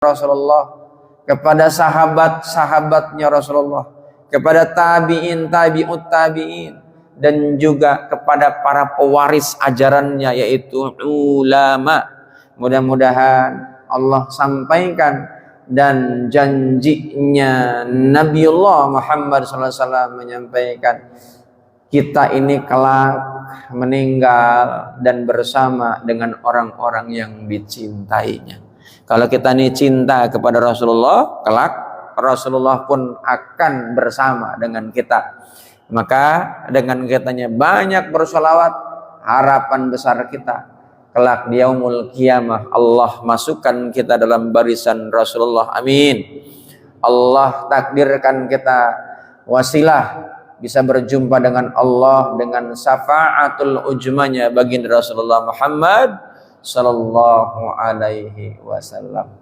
Rasulullah, kepada sahabat-sahabatnya Rasulullah, kepada tabi'in, tabi'ut tabi'in, dan juga kepada para pewaris ajarannya yaitu ulama. Mudah-mudahan Allah sampaikan dan janjinya Nabiullah Muhammad SAW menyampaikan kita ini kelak meninggal dan bersama dengan orang-orang yang dicintainya. Kalau kita ini cinta kepada Rasulullah, kelak Rasulullah pun akan bersama dengan kita. Maka dengan kitanya banyak bersolawat, harapan besar kita kelak di yaumul qiyamah Allah masukkan kita dalam barisan Rasulullah. Amin. Allah takdirkan kita wasilah bisa berjumpa dengan Allah dengan syafaatul ujmanya baginda Rasulullah Muhammad sallallahu alaihi wasallam.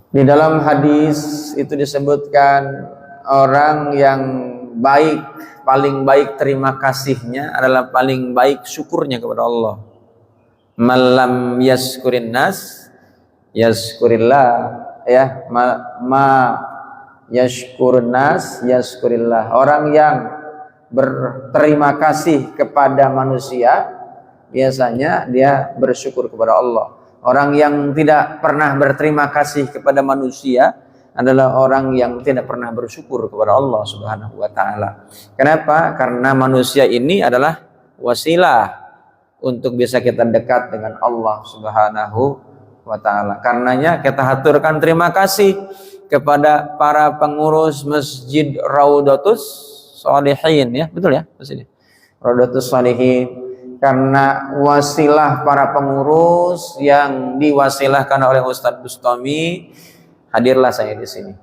Di dalam hadis itu disebutkan orang yang baik, paling baik terima kasihnya adalah paling baik syukurnya kepada Allah. Malam yaskurin nas yaskurillah, ya, ma yashkurun nas yaskurillah. Orang yang berterima kasih kepada manusia biasanya dia bersyukur kepada Allah. Orang yang tidak pernah berterima kasih kepada manusia adalah orang yang tidak pernah bersyukur kepada Allah Subhanahu wa taala. Kenapa? Karena manusia ini adalah wasilah untuk bisa kita dekat dengan Allah Subhanahu wa taala. Karenanya kita haturkan terima kasih kepada para pengurus Masjid Raudatus Shalihin, ya, betul ya, Masjid Raudatus Shalihin. Karena wasilah para pengurus yang diwasilahkan oleh Ustadz Bustami, hadirlah saya di sini.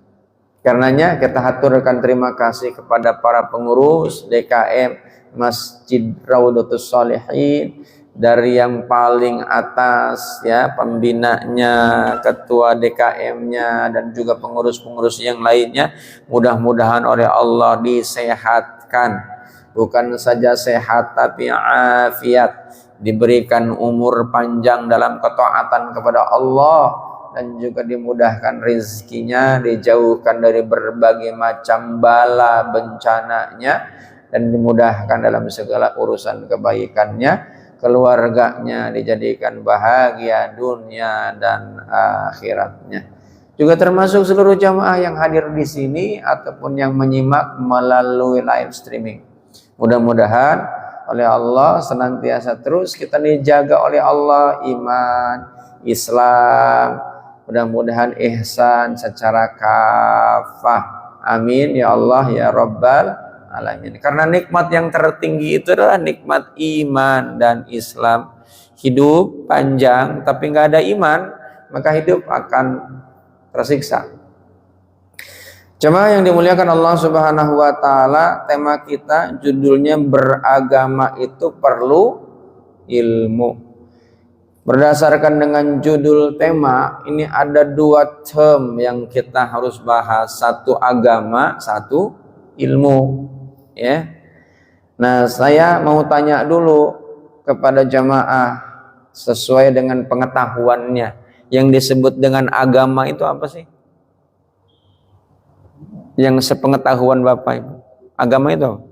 Karenanya kita haturkan terima kasih kepada para pengurus DKM Masjid Raudatus Shalihin, dari yang paling atas, ya, pembinanya, ketua DKM-nya, dan juga pengurus-pengurus yang lainnya. Mudah-mudahan oleh Allah disehatkan. Bukan saja sehat tapi afiat, diberikan umur panjang dalam ketaatan kepada Allah, dan juga dimudahkan rezekinya, dijauhkan dari berbagai macam bala bencananya, dan dimudahkan dalam segala urusan kebaikannya. Keluarganya dijadikan bahagia dunia dan akhiratnya. Juga termasuk seluruh jamaah yang hadir di sini ataupun yang menyimak melalui live streaming. Mudah-mudahan oleh Allah senantiasa terus kita dijaga oleh Allah iman, Islam, mudah-mudahan ihsan secara kafah. Amin ya Allah ya Rabbal alamin. Karena nikmat yang tertinggi itu adalah nikmat iman dan Islam. Hidup panjang tapi nggak ada iman, maka hidup akan tersiksa. Jemaah yang dimuliakan Allah Subhanahu wa taala, tema kita judulnya beragama itu perlu ilmu. Berdasarkan dengan judul tema ini ada dua term yang kita harus bahas, satu agama, satu ilmu, ya. Nah, saya mau tanya dulu kepada jamaah sesuai dengan pengetahuannya, yang disebut dengan agama itu apa sih? Yang sepengetahuan Bapak Ibu, agama itu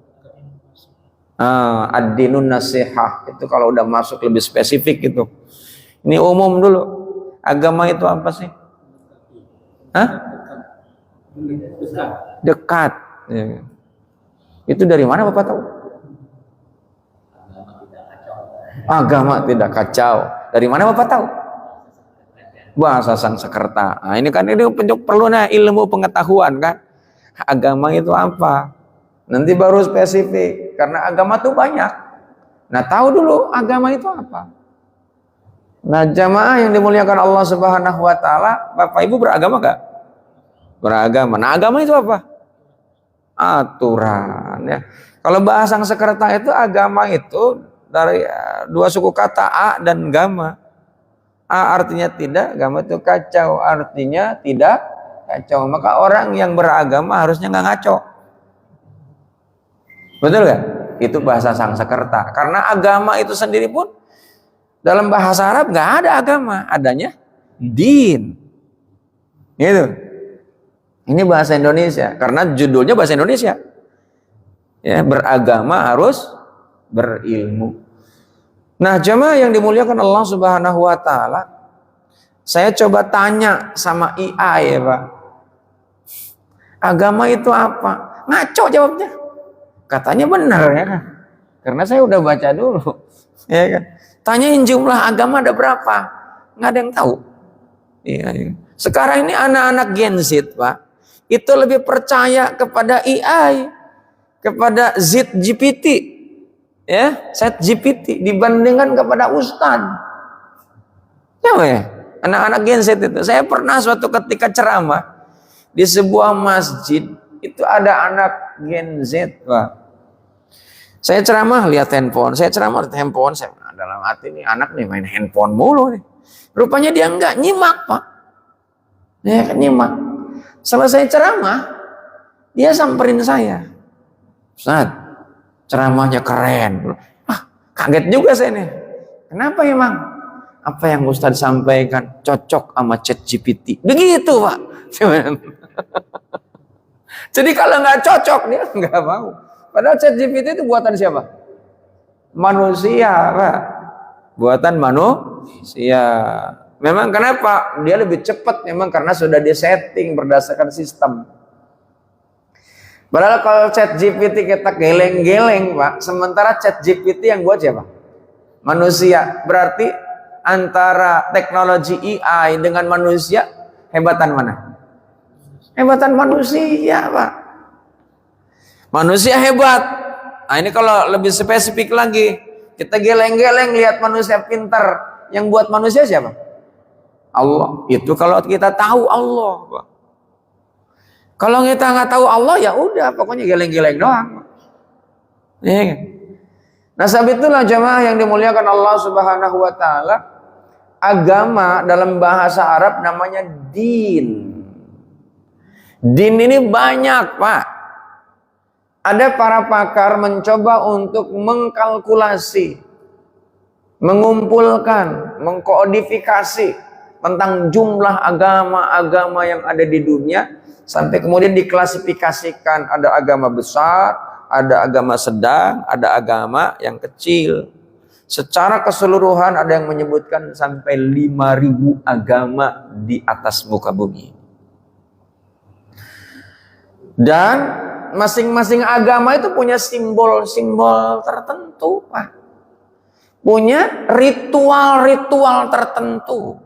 ad-dinun nasihah, itu kalau udah masuk lebih spesifik gitu. Ini umum dulu, agama itu apa sih? Dekat, ya. Itu dari mana Bapak tahu? Agama tidak kacau, dari mana Bapak tahu? Bahasa Sanskerta. Nah, ini kan ini perlu ilmu pengetahuan kan. Agama itu apa? Nanti baru spesifik, karena agama itu banyak. Nah, tahu dulu agama itu apa. Nah, jamaah yang dimuliakan Allah Subhanahu wa taala, Bapak Ibu beragama enggak? Beragama. Nah, agama itu apa? Aturan, ya. Kalau bahasa Sanskerta itu agama itu dari dua suku kata a dan gama. A artinya tidak, gama itu kacau, artinya tidak kacau. Maka orang yang beragama harusnya nggak ngaco. Betul nggak? Itu bahasa Sanskerta. Karena agama itu sendiri pun dalam bahasa Arab nggak ada agama, adanya Din. Gitu. Ini bahasa Indonesia karena judulnya bahasa Indonesia. Ya, beragama harus berilmu. Nah, jemaah yang dimuliakan Allah Subhanahu wa taala, saya coba tanya sama IA ya, Pak. Agama itu apa? Ngaco jawabnya. Katanya benar ya kan. Karena saya udah baca dulu. Ya kan. Tanyain jumlah agama ada berapa? Nggak ada yang tahu. Ya, ya. Sekarang ini anak-anak Gen Z, Pak, itu lebih percaya kepada AI, kepada ZGPT, ya, ChatGPT dibandingkan kepada Ustadz. Ya, anak-anak Gen Z itu. Saya pernah suatu ketika ceramah di sebuah masjid, itu ada anak Gen Z, Pak. Saya ceramah lihat handphone, saya dalam hati nih anak nih main handphone mulu nih. Rupanya dia enggak nyimak, Pak. Dia kan nyimak. Selesai ceramah, dia samperin saya. Ustaz, ceramahnya keren. Kaget juga saya nih. Kenapa emang? Apa yang Ustaz sampaikan cocok sama ChatGPT. Begitu, Pak. Jadi kalau nggak cocok dia nggak mau. Padahal ChatGPT itu buatan siapa? Manusia, Pak. Buatan manusia. Memang kenapa? Dia lebih cepat memang karena sudah disetting berdasarkan sistem. Padahal kalau ChatGPT kita geleng-geleng, Pak. Sementara ChatGPT yang buat siapa? Manusia. Berarti antara teknologi AI dengan manusia, hebatan mana? Hebatan manusia, Pak. Manusia hebat. Nah, ini kalau lebih spesifik lagi, kita geleng-geleng lihat manusia pintar. Yang buat manusia siapa? Allah. Itu kalau kita tahu Allah, Pak. Kalau kita nggak tahu Allah, ya udah, pokoknya geleng-geleng doang. Ya. Nah, sebab itulah jemaah yang dimuliakan Allah Subhanahu wa taala, agama dalam bahasa Arab namanya din. Din ini banyak, Pak. Ada para pakar mencoba untuk mengkalkulasi, mengumpulkan, mengkodifikasi tentang jumlah agama-agama yang ada di dunia, sampai kemudian diklasifikasikan, ada agama besar, ada agama sedang, ada agama yang kecil. Secara keseluruhan ada yang menyebutkan sampai 5.000 agama di atas muka bumi. Dan masing-masing agama itu punya simbol-simbol tertentu, Pak. Punya ritual-ritual tertentu.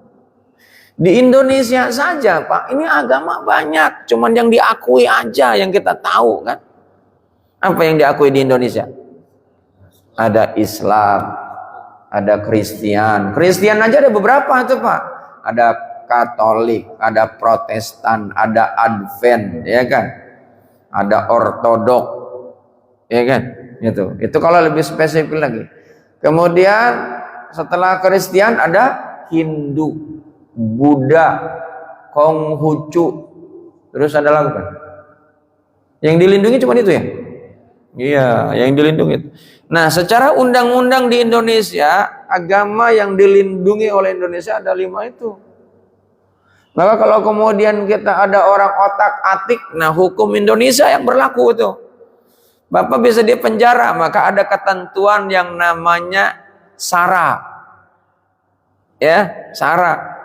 Di Indonesia saja, Pak, ini agama banyak, cuman yang diakui aja yang kita tahu kan. Apa yang diakui di Indonesia? Ada Islam, ada Kristen. Kristen aja ada beberapa tuh, Pak. Ada Katolik, ada Protestan, ada Advent, ya kan? Ada Ortodok, ya kan? Itu kalau lebih spesifik lagi. Kemudian setelah Kristen ada Hindu, Buddha, Konghucu, terus ada lagi kan? Yang dilindungi cuma itu ya? Iya, yang dilindungi. Nah, secara undang-undang di Indonesia, agama yang dilindungi oleh Indonesia ada 5 itu. Maka kalau kemudian kita ada orang otak-atik, nah hukum Indonesia yang berlaku itu. Bapak bisa dipenjara, maka ada ketentuan yang namanya SARA. Ya, SARA.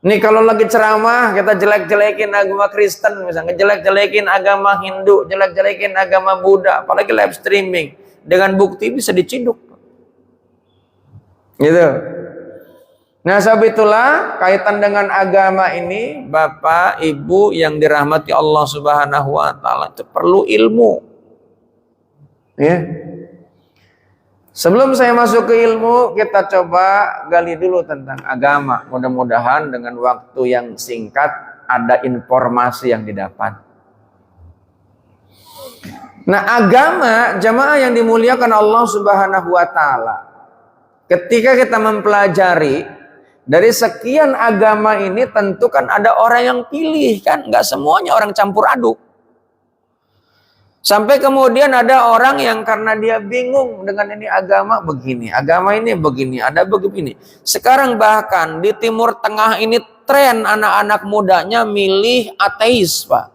Nih kalau lagi ceramah kita jelek-jelekin agama Kristen, misalnya jelek-jelekin agama Hindu, jelek-jelekin agama Buddha, apalagi live streaming, dengan bukti bisa diciduk. Gitu. Nah, sebab itulah kaitan dengan agama ini, Bapak, Ibu yang dirahmati Allah Subhanahu wa taala, itu perlu ilmu. Ya. Sebelum saya masuk ke ilmu, kita coba gali dulu tentang agama. Mudah-mudahan dengan waktu yang singkat ada informasi yang didapat. Nah, agama, jamaah yang dimuliakan Allah Subhanahu wa taala, ketika kita mempelajari dari sekian agama ini, tentu kan ada orang yang pilih kan, nggak semuanya orang campur aduk. Sampai kemudian ada orang yang karena dia bingung dengan ini agama begini, agama ini begini, ada begini. Sekarang bahkan di Timur Tengah ini tren anak-anak mudanya milih ateis, Pak.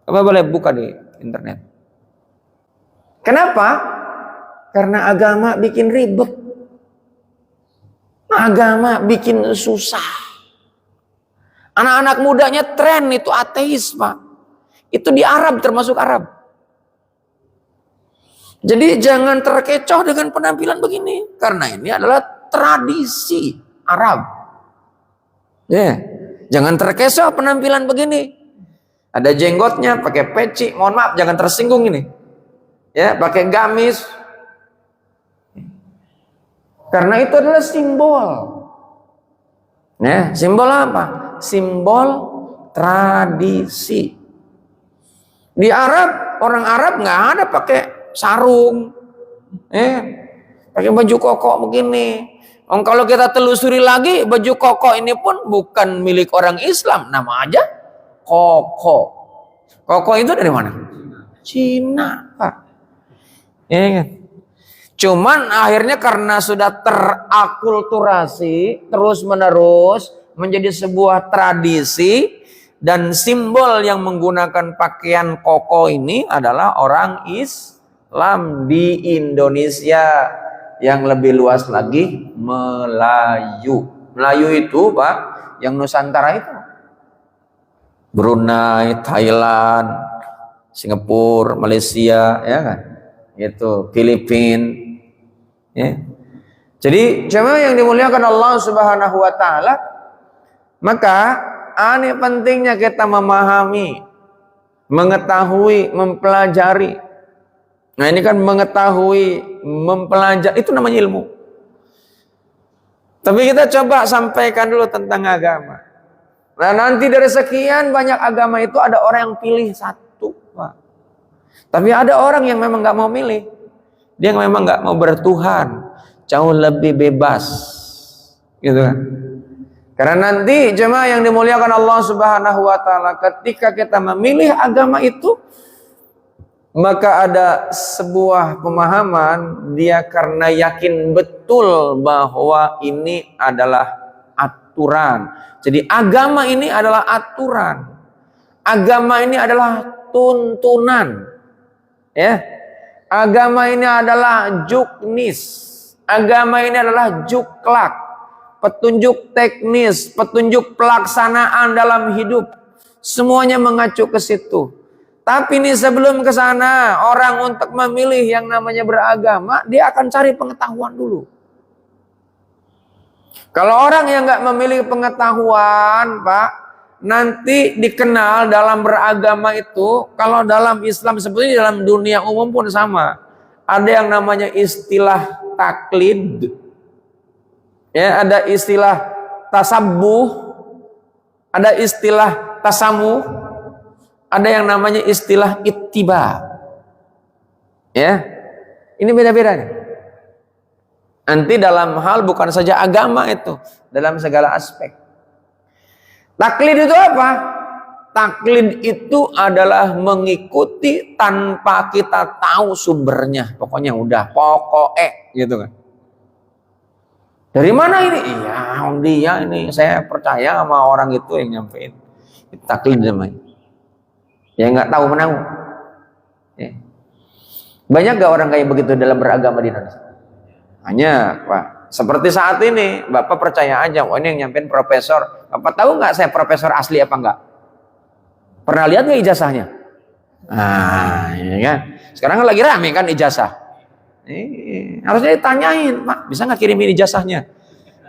Apa boleh buka di internet. Kenapa? Karena agama bikin ribet. Agama bikin susah. Anak-anak mudanya tren itu ateis, Pak. Itu di Arab, termasuk Arab. Jadi jangan terkecoh dengan penampilan begini. Karena ini adalah tradisi Arab. Ya, jangan terkecoh penampilan begini. Ada jenggotnya, pakai peci. Mohon maaf, jangan tersinggung ini. Ya, pakai gamis. Karena itu adalah simbol. Ya, simbol apa? Simbol tradisi. Di Arab, orang Arab nggak ada pakai sarung, pakai baju koko begini. Kalau kita telusuri lagi, baju koko ini pun bukan milik orang Islam, nama aja koko. Koko itu dari mana? Cina, Pak. Ya kan? Cuman akhirnya karena sudah terakulturasi terus menerus menjadi sebuah tradisi. Dan simbol yang menggunakan pakaian koko ini adalah orang Islam di Indonesia, yang lebih luas lagi Melayu. Melayu itu, Pak, yang Nusantara itu. Brunei, Thailand, Singapura, Malaysia, ya kan? Itu Filipina. Ya. Jadi jemaah yang dimuliakan Allah Subhanahu wa taala, maka ini pentingnya kita memahami, mengetahui, mempelajari. Nah ini kan mengetahui, mempelajari, itu namanya ilmu. Tapi kita coba sampaikan dulu tentang agama. Nah nanti dari sekian banyak agama itu ada orang yang pilih satu, Pak. Tapi ada orang yang memang gak mau milih. Dia memang gak mau bertuhan, jauh lebih bebas. Gitu kan. Karena nanti jemaah yang dimuliakan Allah Subhanahu wa taala, ketika kita memilih agama itu, maka ada sebuah pemahaman dia karena yakin betul bahwa ini adalah aturan. Jadi agama ini adalah aturan. Agama ini adalah tuntunan. Ya. Agama ini adalah juknis. Agama ini adalah juklak. Petunjuk teknis, petunjuk pelaksanaan dalam hidup, semuanya mengacu ke situ. Tapi nih sebelum ke sana, orang untuk memilih yang namanya beragama, dia akan cari pengetahuan dulu. Kalau orang yang nggak memilih pengetahuan, Pak, nanti dikenal dalam beragama itu, kalau dalam Islam sebetulnya dalam dunia umum pun sama. Ada yang namanya istilah taklid. Ya, ada istilah tasabbuh, ada istilah tasamuh, ada yang namanya istilah ittiba. Ya, ini beda-beda nih. Nanti dalam hal bukan saja agama itu, dalam segala aspek. Taklid itu apa? Taklid itu adalah mengikuti tanpa kita tahu sumbernya. Pokoknya udah, pokoknya gitu kan. Dari mana ini? Iya, dia ini saya percaya sama orang itu yang nyampein. Itu taklid namanya. Ya nggak tahu menau. Ya. Banyak gak orang kayak begitu dalam beragama di Indonesia? Hanya, Pak. Seperti saat ini, Bapak percaya aja, oh ini yang nyampein profesor. Bapak tahu nggak saya profesor asli apa enggak? Pernah lihat nggak ijazahnya? Nah, ya kan. Sekarang lagi rame kan ijazah. Harusnya ditanyain, Pak, bisa nggak kirimin ijazahnya?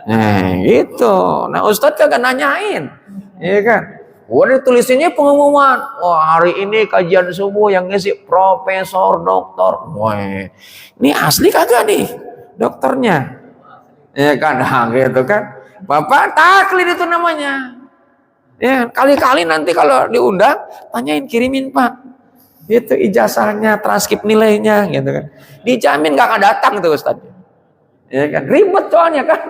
Nah, gitu. Nah, Ustadz kagak nanyain, ya kan? Udah tulisinnya pengumuman. Wah, hari ini kajian subuh yang ngisi profesor, doktor. Wah, ini asli kagak nih dokternya? Ya kan, nah, gitu kan? Bapak taklid itu namanya. Ya, kali-kali nanti kalau diundang, tanyain, kirimin Pak. Itu ijazahnya, transkrip nilainya, gitu kan. Dijamin gak akan datang tuh Ustaz. Ya kan, ribet soalnya kan.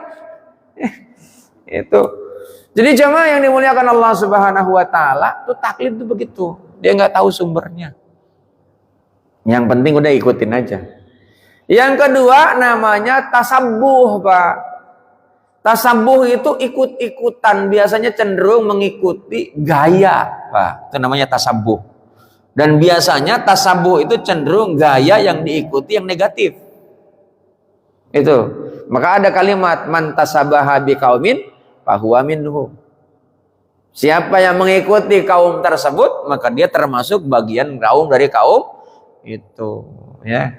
Itu. Jadi jamaah yang dimuliakan Allah Subhanahu wa taala, itu taklid itu begitu. Dia nggak tahu sumbernya. Yang penting udah ikutin aja. Yang kedua namanya tasabuh, Pak. Tasabuh itu ikut-ikutan, biasanya cenderung mengikuti gaya, Pak. Itu namanya tasabuh. Dan biasanya tasabuh itu cenderung gaya yang diikuti yang negatif. Itu. Maka ada kalimat man tasabaha biqaumin fahuwa minhum. Siapa yang mengikuti kaum tersebut, maka dia termasuk bagian kaum dari kaum itu, ya.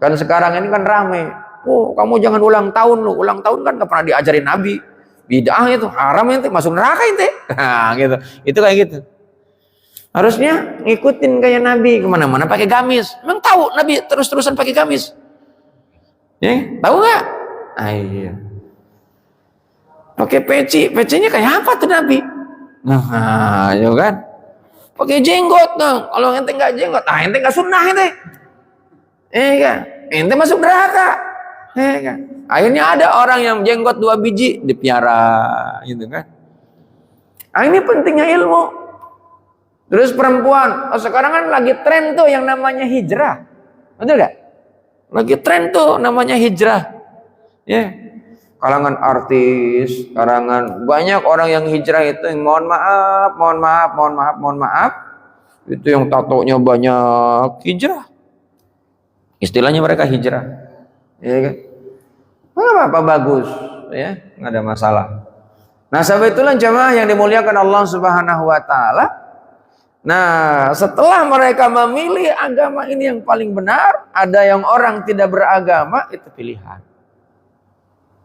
Kan sekarang ini kan rame. Oh, kamu jangan ulang tahun lu. Ulang tahun kan gak pernah diajarin Nabi. Bid'ah itu, haram ente, masuk neraka ente. Nah, gitu. Itu kayak gitu. Harusnya ngikutin kayak Nabi, kemana-mana pakai gamis. Emang tahu Nabi terus-terusan pakai gamis? Ya, tahu nggak? Ah, iya. Pakai peci, pecinya kayak apa tuh Nabi? Nah, ya kan? Pakai jenggot dong. Kalau ente nggak jenggot, ente nggak sunnah ente. Kan? Ente masuk neraka. Kan? Akhirnya ada orang yang jenggot 2 biji dipiara, gitu kan? Ini pentingnya ilmu. Terus perempuan, sekarang kan lagi tren tuh yang namanya hijrah, betul gak? Lagi tren tuh namanya hijrah, ya. Kalangan artis, kalangan banyak orang yang hijrah itu yang mohon maaf, itu yang tatonya banyak, hijrah. Istilahnya mereka hijrah, ya kan? Apa bagus, ya, nggak ada masalah. Nah, sebab itulah jamaah yang dimuliakan Allah Subhanahu Wa Taala. Nah, setelah mereka memilih agama ini yang paling benar, ada yang orang tidak beragama, itu pilihan.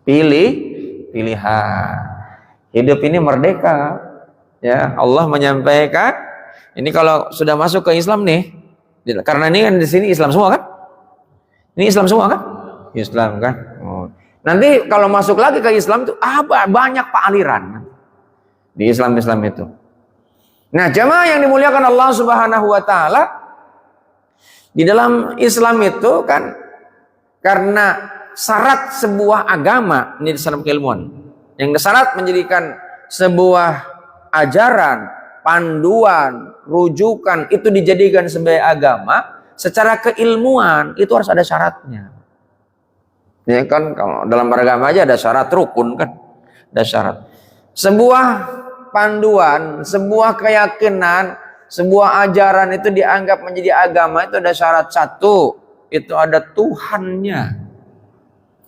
Pilihan. Hidup ini merdeka. Ya, Allah menyampaikan, ini kalau sudah masuk ke Islam nih, karena ini kan di sini Islam semua kan? Ini Islam semua kan? Islam kan? Oh. Nanti kalau masuk lagi ke Islam itu banyak aliran di Islam itu. Nah, jamaah yang dimuliakan Allah Subhanahu Wa Taala, di dalam Islam itu kan karena syarat sebuah agama ini dalam keilmuan, yang syarat menjadikan sebuah ajaran, panduan, rujukan itu dijadikan sebagai agama, secara keilmuan itu harus ada syaratnya. Ya kan, kalau dalam beragama aja ada syarat rukun kan, ada syarat. Sebuah panduan, sebuah keyakinan, sebuah ajaran itu dianggap menjadi agama itu ada syarat satu, itu ada Tuhannya.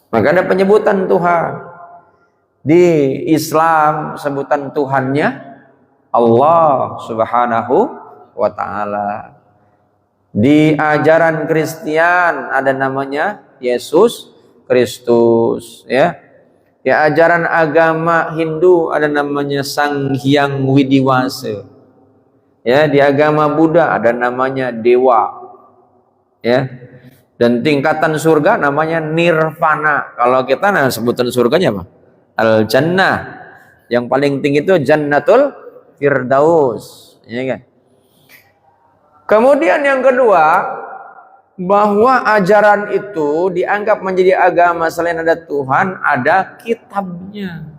Maka ada penyebutan Tuhan. Di Islam sebutan Tuhannya Allah Subhanahu Wa Taala. Di ajaran Kristen ada namanya Yesus Kristus, ya. Ya, ajaran agama Hindu ada namanya Sang Hyang Widiwasa. Ya, di agama Buddha ada namanya Dewa. Ya. Dan tingkatan surga namanya Nirvana. Kalau kita sebutan surganya apa? Al-Jannah. Yang paling tinggi itu Jannatul Firdaus, ya kan? Kemudian yang kedua, bahwa ajaran itu dianggap menjadi agama selain ada Tuhan, ada kitabnya.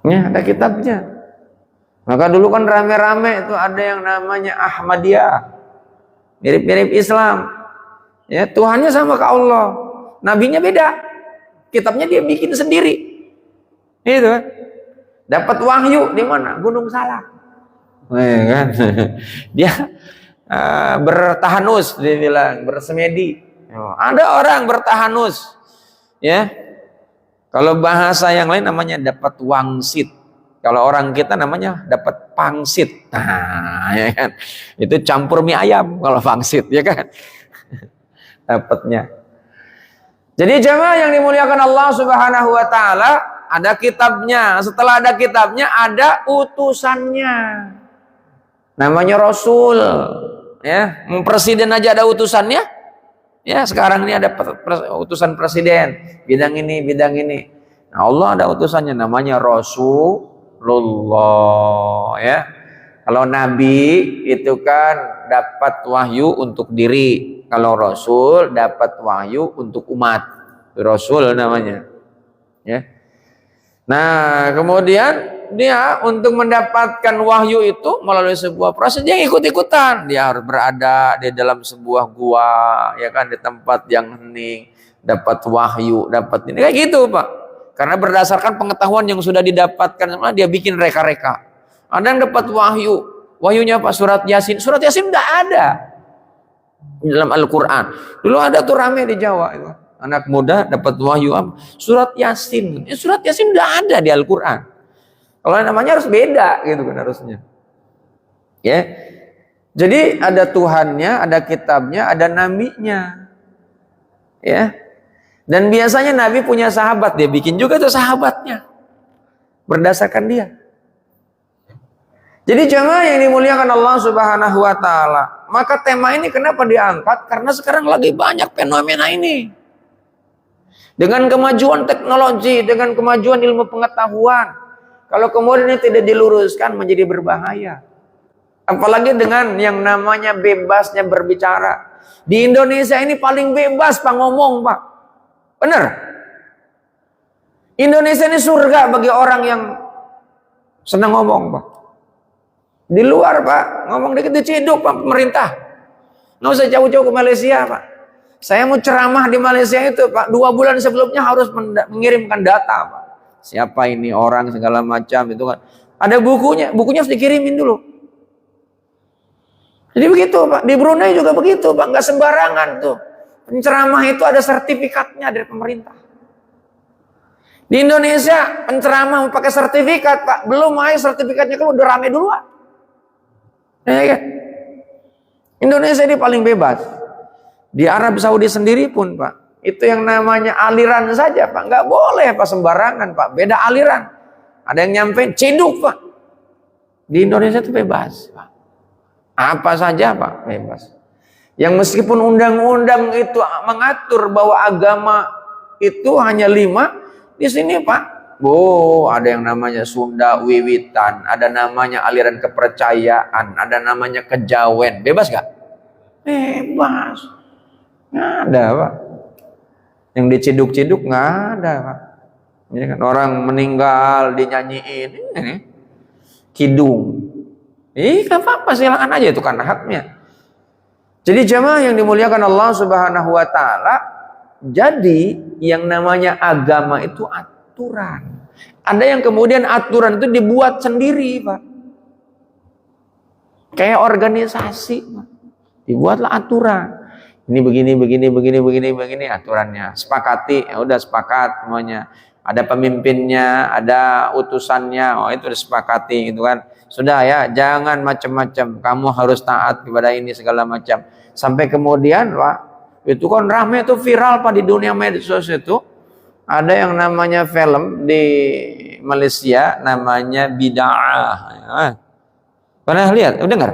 Ya, ada kitabnya. Maka dulu kan rame-rame itu ada yang namanya Ahmadiyah. Mirip-mirip Islam. Ya, Tuhannya sama ke Allah. Nabinya beda. Kitabnya dia bikin sendiri. Itu kan. Dapat wahyu di mana? Gunung Salak. Kan? Dia bertahanus, dia bilang bersemedi. Ada orang bertahanus, ya. Kalau bahasa yang lain namanya dapat wangsit. Kalau orang kita namanya dapat pangsit. Nah, ya kan? Itu campur mie ayam kalau pangsit, ya kan? Dapatnya. Jadi jamaah yang dimuliakan Allah Subhanahu Wa Taala, ada kitabnya. Setelah ada kitabnya, ada utusannya. Namanya Rasul. Ya, presiden aja ada utusannya. Ya, sekarang ini ada utusan presiden, bidang ini. Nah, Allah ada utusannya namanya Rasulullah, ya. Kalau nabi itu kan dapat wahyu untuk diri. Kalau rasul dapat wahyu untuk umat. Rasul namanya. Ya. Nah, kemudian dia untuk mendapatkan wahyu itu melalui sebuah proses, dia ikut-ikutan. Dia harus berada di dalam sebuah gua, ya kan, di tempat yang hening, dapat wahyu, dapat ini kayak gitu, Pak. Karena berdasarkan pengetahuan yang sudah didapatkan, dia bikin reka-reka. Ada yang dapat wahyu, wahyunya apa? Surat Yasin. Surat Yasin tidak ada di dalam Al-Quran. Dulu ada tuh rame di Jawa itu. Anak muda dapat wahyu apa? Surat Yasin. Surat Yasin tidak ada di Al-Quran. Kalau namanya harus beda gitu kan harusnya. Ya. Jadi ada Tuhannya, ada kitabnya, ada nabinya. Ya. Dan biasanya Nabi punya sahabat, dia bikin juga tuh sahabatnya. Berdasarkan dia. Jadi jemaah yang dimuliakan Allah Subhanahu wa taala, maka tema ini kenapa diangkat? Karena sekarang lagi banyak fenomena ini. Dengan kemajuan teknologi, dengan kemajuan ilmu pengetahuan, kalau kemudian ini tidak diluruskan menjadi berbahaya. Apalagi dengan yang namanya bebasnya berbicara. Di Indonesia ini paling bebas Pak ngomong, Pak. Benar? Indonesia ini surga bagi orang yang senang ngomong, Pak. Di luar, Pak, ngomong dikit diciduk, Pak, pemerintah. Nggak usah jauh-jauh ke Malaysia, Pak. Saya mau ceramah di Malaysia itu, Pak. 2 bulan sebelumnya harus mengirimkan data, Pak. Siapa ini orang segala macam itu kan. Ada bukunya harus dikirimin dulu. Jadi begitu, Pak. Di Brunei juga begitu, Pak. Nggak sembarangan tuh. Penceramah itu ada sertifikatnya dari pemerintah. Di Indonesia penceramah pakai sertifikat, Pak. Belum aja sertifikatnya kalau udah rame duluan. Ya kan? Indonesia ini paling bebas. Di Arab Saudi sendiri pun, Pak. Itu yang namanya aliran saja, Pak. Nggak boleh, Pak, sembarangan, Pak. Beda aliran. Ada yang nyampein, ciduk, Pak. Di Indonesia itu bebas, Pak. Apa saja, Pak, bebas. Yang meskipun undang-undang itu mengatur bahwa agama itu hanya 5, di sini, Pak, ada yang namanya Sunda Wiwitan, ada namanya aliran kepercayaan, ada namanya kejawen. Bebas nggak? Bebas. Nggak ada, Pak. Yang diciduk-ciduk nggak ada, Pak. Ini kan orang meninggal dinyanyiin ini kidung. Nggak apa-apa, silakan aja, itu kan haknya. Jadi jemaah yang dimuliakan Allah Subhanahu wa taala, jadi yang namanya agama itu aturan. Ada yang kemudian aturan itu dibuat sendiri, Pak. Kayak organisasi, Pak. Dibuatlah aturan. Ini begini aturannya. Sepakati, ya udah sepakat semuanya. Ada pemimpinnya, ada utusannya, itu udah sepakati gitu kan. Sudah ya, jangan macam-macam. Kamu harus taat kepada ini segala macam. Sampai kemudian, Pak, itu kan rame itu viral, Pak, di dunia medsos itu. Ada yang namanya film di Malaysia namanya Bid'ah. Pernah lihat? Dengar?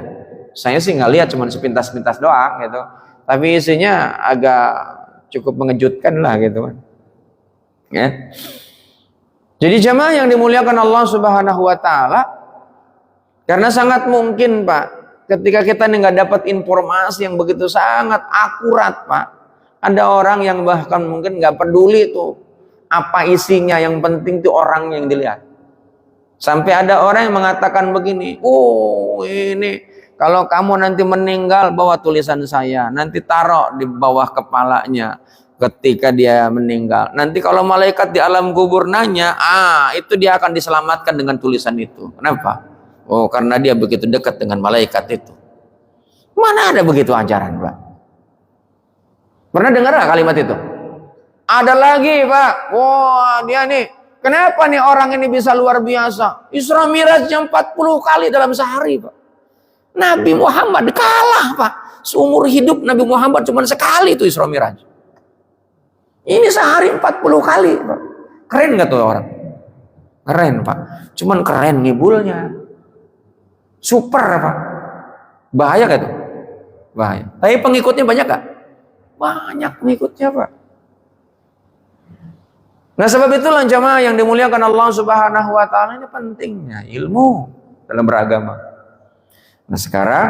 Saya sih nggak lihat, cuma sepintas-pintas doang gitu. Tapi isinya agak cukup mengejutkan lah gitu kan. Ya. Jadi jemaah yang dimuliakan Allah Subhanahu wa taala, karena sangat mungkin, Pak, ketika kita nggak dapat informasi yang begitu sangat akurat, Pak, ada orang yang bahkan mungkin nggak peduli tuh apa isinya, yang penting tuh orang yang dilihat. Sampai ada orang yang mengatakan begini, ini kalau kamu nanti meninggal, bawa tulisan saya, nanti taruh di bawah kepalanya ketika dia meninggal. Nanti kalau malaikat di alam kubur nanya, itu dia akan diselamatkan dengan tulisan itu. Kenapa? Karena dia begitu dekat dengan malaikat itu. Mana ada begitu ajaran, Pak? Pernah dengar nggak kalimat itu? Ada lagi, Pak. Dia nih, kenapa nih orang ini bisa luar biasa? Isra Mirajnya 40 kali dalam sehari, Pak. Nabi Muhammad kalah, Pak. Seumur hidup Nabi Muhammad cuma sekali itu Isra Miraj. Ini sehari 40 kali, Pak. Keren gak tuh orang? Keren, Pak. Cuman keren ngibulnya. Super, Pak. Bahaya gak tuh? Bahaya. Tapi pengikutnya banyak gak? Banyak pengikutnya, Pak. Nah, sebab itulah jamaah yang dimuliakan Allah Subhanahu wa taala, ini pentingnya ilmu dalam beragama. Nah, sekarang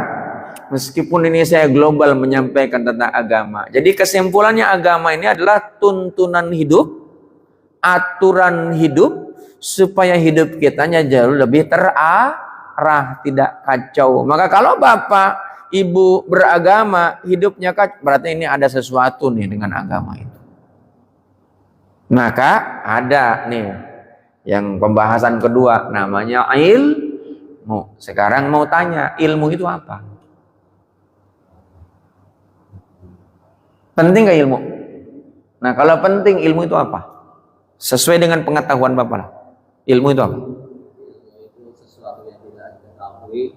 meskipun ini saya global menyampaikan tentang agama, jadi kesimpulannya agama ini adalah tuntunan hidup, aturan hidup supaya hidup kitanya jauh lebih terarah, tidak kacau. Maka kalau bapak ibu beragama hidupnya kacau, berarti ini ada sesuatu nih dengan agama itu. Maka ada nih yang pembahasan kedua, namanya ilmu. Sekarang mau tanya, ilmu itu apa? Penting gak ilmu? Nah kalau penting, ilmu itu apa? Sesuai dengan pengetahuan bapak lah. Ilmu itu apa? Itu sesuatu yang tidak diketahui,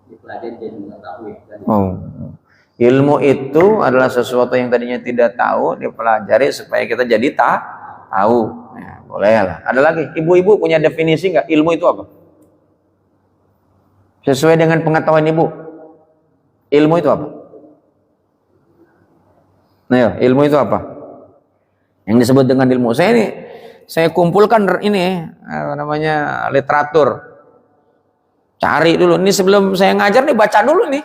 dipelajari dan mengetahui. Oh, ilmu itu adalah sesuatu yang tadinya tidak tahu, dipelajari supaya kita jadi tahu. Ya, boleh lah. Ada lagi, ibu-ibu punya definisi nggak? Ilmu itu apa? Sesuai dengan pengetahuan ibu, ilmu itu apa? Nah, ya, ilmu itu apa? Yang disebut dengan ilmu. Saya kumpulkan ini namanya literatur. Cari dulu. Ini sebelum saya ngajar nih, baca dulu nih.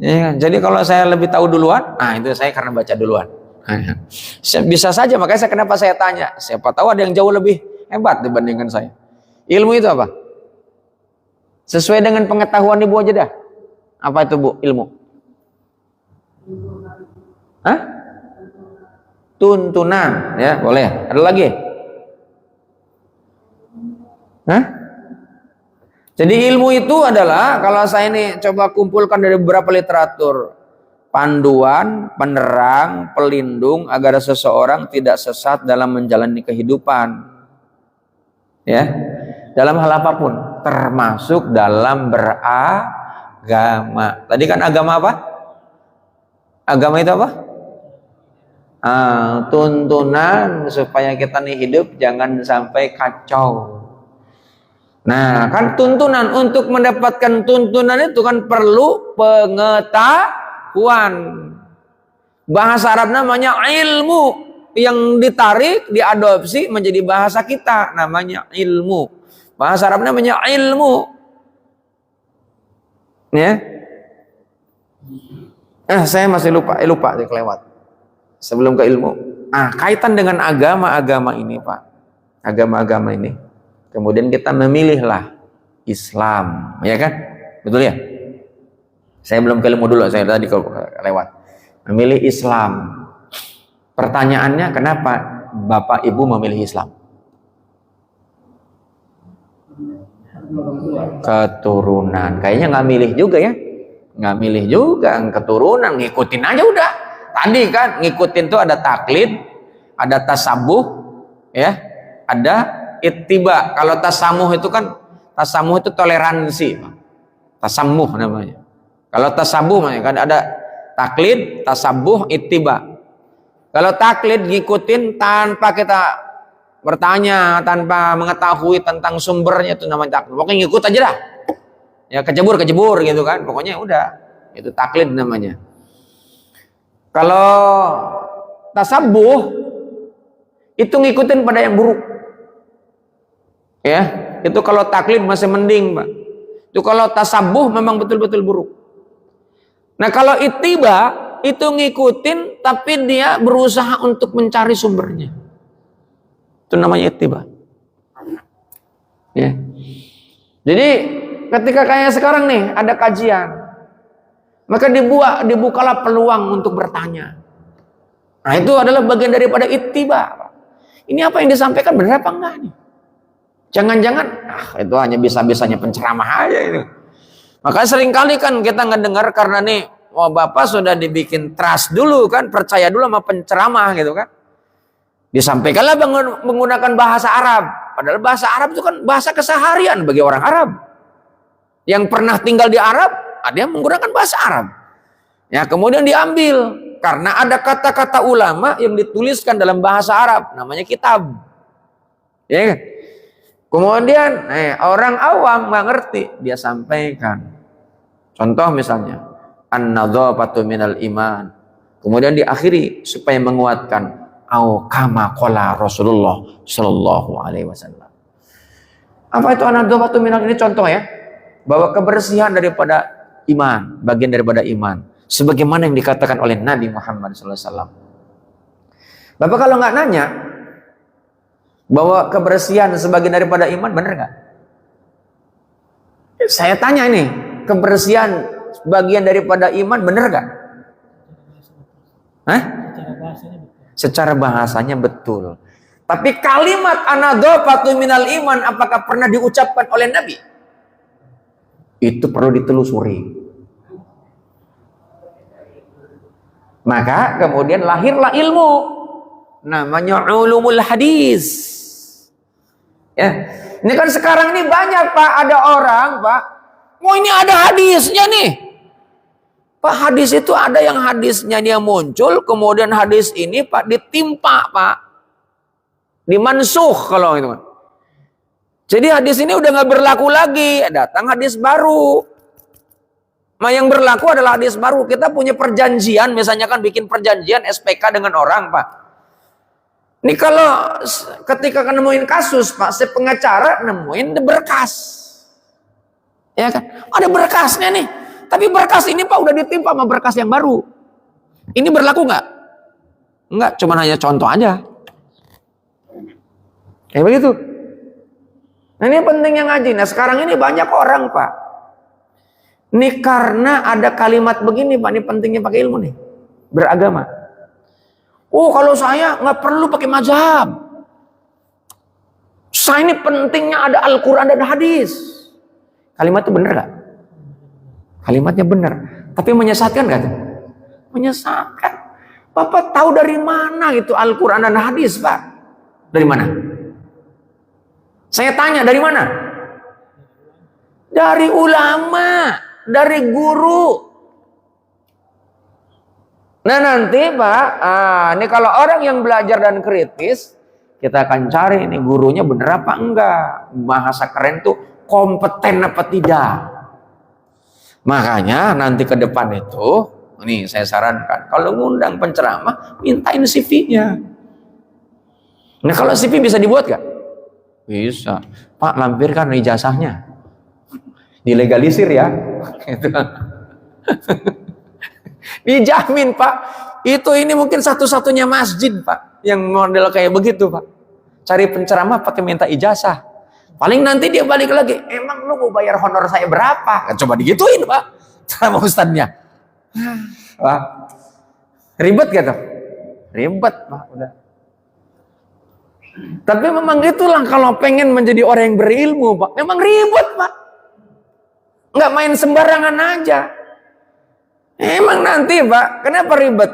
Ya, jadi kalau saya lebih tahu duluan, nah itu saya karena baca duluan. Bisa saja, makanya kenapa saya tanya. Siapa tahu ada yang jauh lebih hebat dibandingkan saya. Ilmu itu apa? Sesuai dengan pengetahuan ibu aja dah. Apa itu bu? Ilmu? Hah? Tuntunan, ya boleh. Ada lagi? Hah? Jadi ilmu itu adalah, kalau saya ini coba kumpulkan dari beberapa literatur, panduan, penerang, pelindung agar seseorang tidak sesat dalam menjalani kehidupan. Ya, dalam hal apapun, termasuk dalam beragama. Tadi kan agama apa? Agama itu apa? Tuntunan supaya kita nih hidup jangan sampai kacau. Nah, kan tuntunan, untuk mendapatkan tuntunan itu kan perlu pengetahuan. Bahasa Arab namanya ilmu, yang ditarik, diadopsi menjadi bahasa kita, namanya ilmu. Bahasa Arab namanya ilmu. Ya. Saya masih lupa kelewat. Sebelum ke ilmu. Kaitan dengan agama-agama ini, Pak. Agama-agama ini. Kemudian kita memilihlah Islam, ya kan? Betul ya? Saya belum ke ilmu dulu, saya tadi lewat. Memilih Islam. Pertanyaannya, kenapa Bapak Ibu memilih Islam? Keturunan. Kayaknya nggak milih juga ya? Nggak milih juga, keturunan, ngikutin aja udah. Tadi kan ngikutin tuh ada taklid, ada tasabuh, ya, ada ittiba. Kalau tasamuh itu kan, tasamuh itu toleransi, tasamuh namanya. Kalau tasabuh kan ada taklid, tasabuh, ittiba. Kalau taklid ngikutin tanpa kita bertanya, tanpa mengetahui tentang sumbernya, itu namanya taklid. Pokoknya ngikut aja dah. Ya kejebur gitu kan. Pokoknya udah, itu taklid namanya. Kalau tasabuh itu ngikutin pada yang buruk. Ya, itu kalau taklid masih mending, Pak. Itu kalau tasabuh memang betul-betul buruk. Nah, kalau ittiba itu ngikutin tapi dia berusaha untuk mencari sumbernya. Itu namanya ittiba. Ya. Jadi ketika kayak sekarang nih ada kajian, maka dibukalah peluang untuk bertanya. Nah, itu adalah bagian daripada ittiba. Ini apa yang disampaikan benar apa enggak nih? Jangan-jangan itu hanya bisa-bisanya penceramah aja itu. Maka seringkali kan kita ngedengar karena nih, Bapak sudah dibikin trust dulu kan, percaya dulu sama penceramah gitu kan. Disampaikanlah menggunakan bahasa Arab. Padahal bahasa Arab itu kan bahasa keseharian bagi orang Arab. Yang pernah tinggal di Arab, dia menggunakan bahasa Arab. Ya, kemudian diambil karena ada kata-kata ulama yang dituliskan dalam bahasa Arab, namanya kitab. Ya kan? Kemudian orang awam nggak ngerti, dia sampaikan. Contoh misalnya, an-nadzafatu minal iman. Kemudian diakhiri supaya menguatkan, au kama qala Rasulullah sallallahu alaihi wasallam. Apa itu an-nadzafatu minal, ini contoh ya. Bahwa kebersihan daripada iman, bagian daripada iman, sebagaimana yang dikatakan oleh Nabi Muhammad SAW. Bapak kalau nggak nanya, Bahwa kebersihan sebagian daripada iman, benar nggak? Saya tanya ini, kebersihan bagian daripada iman, benar nggak? Hah? Secara bahasanya betul. Tapi kalimat anadzafatu minal iman, apakah pernah diucapkan oleh Nabi? Itu perlu ditelusuri. Maka kemudian lahirlah ilmu, namanya ulumul hadis. Ya, ini kan sekarang ini banyak Pak, ada orang Pak, oh ini ada hadisnya nih. Pak, hadis itu ada yang hadisnya dia muncul, kemudian hadis ini Pak ditimpa Pak, dimansuh kalau itu. Jadi hadis ini udah nggak berlaku lagi, datang hadis baru. Nah yang berlaku adalah hadis baru. Kita punya perjanjian, misalnya kan bikin perjanjian SPK dengan orang Pak. Ini kalau ketika nemuin kasus Pak, si pengacara nemuin berkas. Ya kan? Ada berkasnya nih. Tapi berkas ini Pak udah ditimpa sama berkas yang baru. Ini berlaku nggak? Enggak, cuma hanya contoh aja. Kayak begitu. Nah ini pentingnya ngaji. Nah sekarang ini banyak orang Pak. Ini karena ada kalimat begini Pak, ini pentingnya pakai ilmu nih. Beragama. Oh kalau saya nggak perlu pakai mazhab. Saya ini pentingnya ada Al-Quran dan hadis. Kalimat itu benar gak? Kalimatnya benar. Tapi menyesatkan gak? Menyesatkan. Bapak tahu dari mana itu Al-Quran dan hadis Pak? Dari mana? Saya tanya dari mana? Dari ulama. Dari guru. Nah nanti Pak, ini kalau orang yang belajar dan kritis, kita akan cari ini gurunya bener apa enggak. Bahasa keren tuh kompeten apa tidak. Makanya nanti ke depan itu, ini saya sarankan, kalau ngundang penceramah, mintain CV-nya. Nah kalau CV bisa dibuat gak? Bisa. Pak lampirkan ijazahnya. Dilegalisir ya. Gitu. Dijamin Pak, ini mungkin satu-satunya masjid Pak yang model kayak begitu Pak. Cari penceramah pakai minta ijazah. Paling nanti dia balik lagi, emang lu mau bayar honor saya berapa? Kan coba digituin Pak sama ustadznya. Wah, ribet gitu. Ribet Pak udah. Tapi memang itulah kalau pengen menjadi orang yang berilmu Pak, memang ribet Pak. Nggak main sembarangan aja. Emang nanti Pak, kenapa ribet?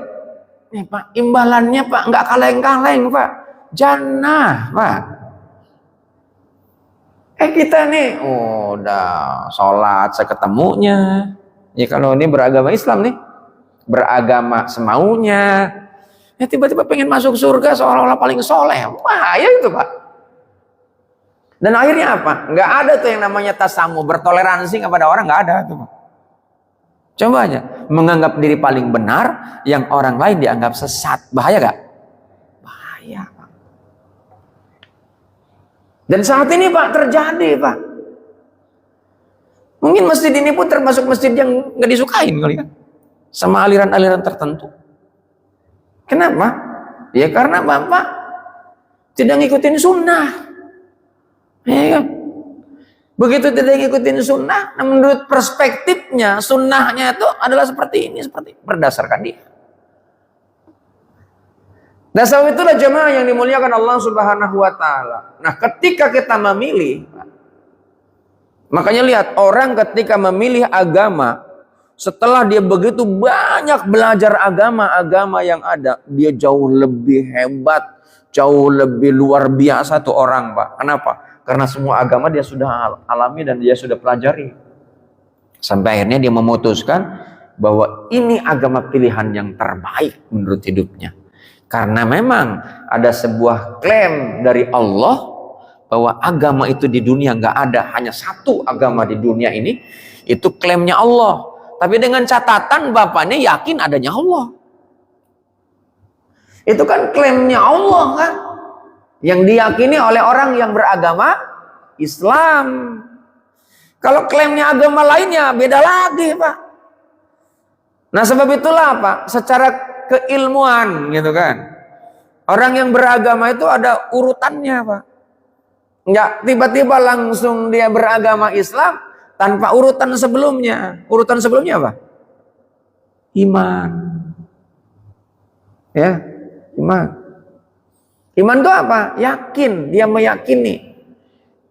Nih Pak, imbalannya Pak, nggak kaleng-kaleng Pak. Jannah Pak. Kita nih, udah sholat seketemunya. Ya kalau ini beragama Islam nih, beragama semaunya. Ya tiba-tiba pengen masuk surga seolah-olah paling soleh. Bahaya itu Pak. Dan akhirnya apa? Nggak ada tuh yang namanya tasamu, bertoleransi kepada orang, nggak ada tuh Pak. Coba aja, menganggap diri paling benar, yang orang lain dianggap sesat. Bahaya gak? Bahaya Pak. Dan saat ini Pak, terjadi Pak. Mungkin masjid ini pun termasuk masjid yang gak disukain kali kan? Sama aliran-aliran tertentu. Kenapa? Ya karena Bapak tidak ngikutin sunnah. Ya kan? Begitu tidak ngikutin sunnah, nah menurut perspektifnya, sunnahnya itu adalah seperti ini, seperti berdasarkan dia. Dasar itulah jemaah yang dimuliakan Allah Subhanahu wa Ta'ala. Nah, ketika kita memilih, makanya lihat orang ketika memilih agama, setelah dia begitu banyak belajar agama-agama yang ada, dia jauh lebih hebat, jauh lebih luar biasa tuh orang Pak. Kenapa? Karena semua agama dia sudah alami dan dia sudah pelajari. Sampai akhirnya dia memutuskan bahwa ini agama pilihan yang terbaik menurut hidupnya. Karena memang ada sebuah klaim dari Allah bahwa agama itu di dunia nggak ada, hanya satu agama di dunia ini, itu klaimnya Allah. Tapi dengan catatan bapaknya yakin adanya Allah. Itu kan klaimnya Allah kan, yang diyakini oleh orang yang beragama Islam. Kalau klaimnya agama lainnya beda lagi Pak. Nah sebab itulah Pak, secara keilmuan gitu kan, Orang yang beragama itu ada urutannya, Pak. Enggak tiba-tiba langsung dia beragama Islam tanpa urutan sebelumnya. Urutan sebelumnya apa? Iman. Ya, iman. Iman itu apa? Yakin, dia meyakini.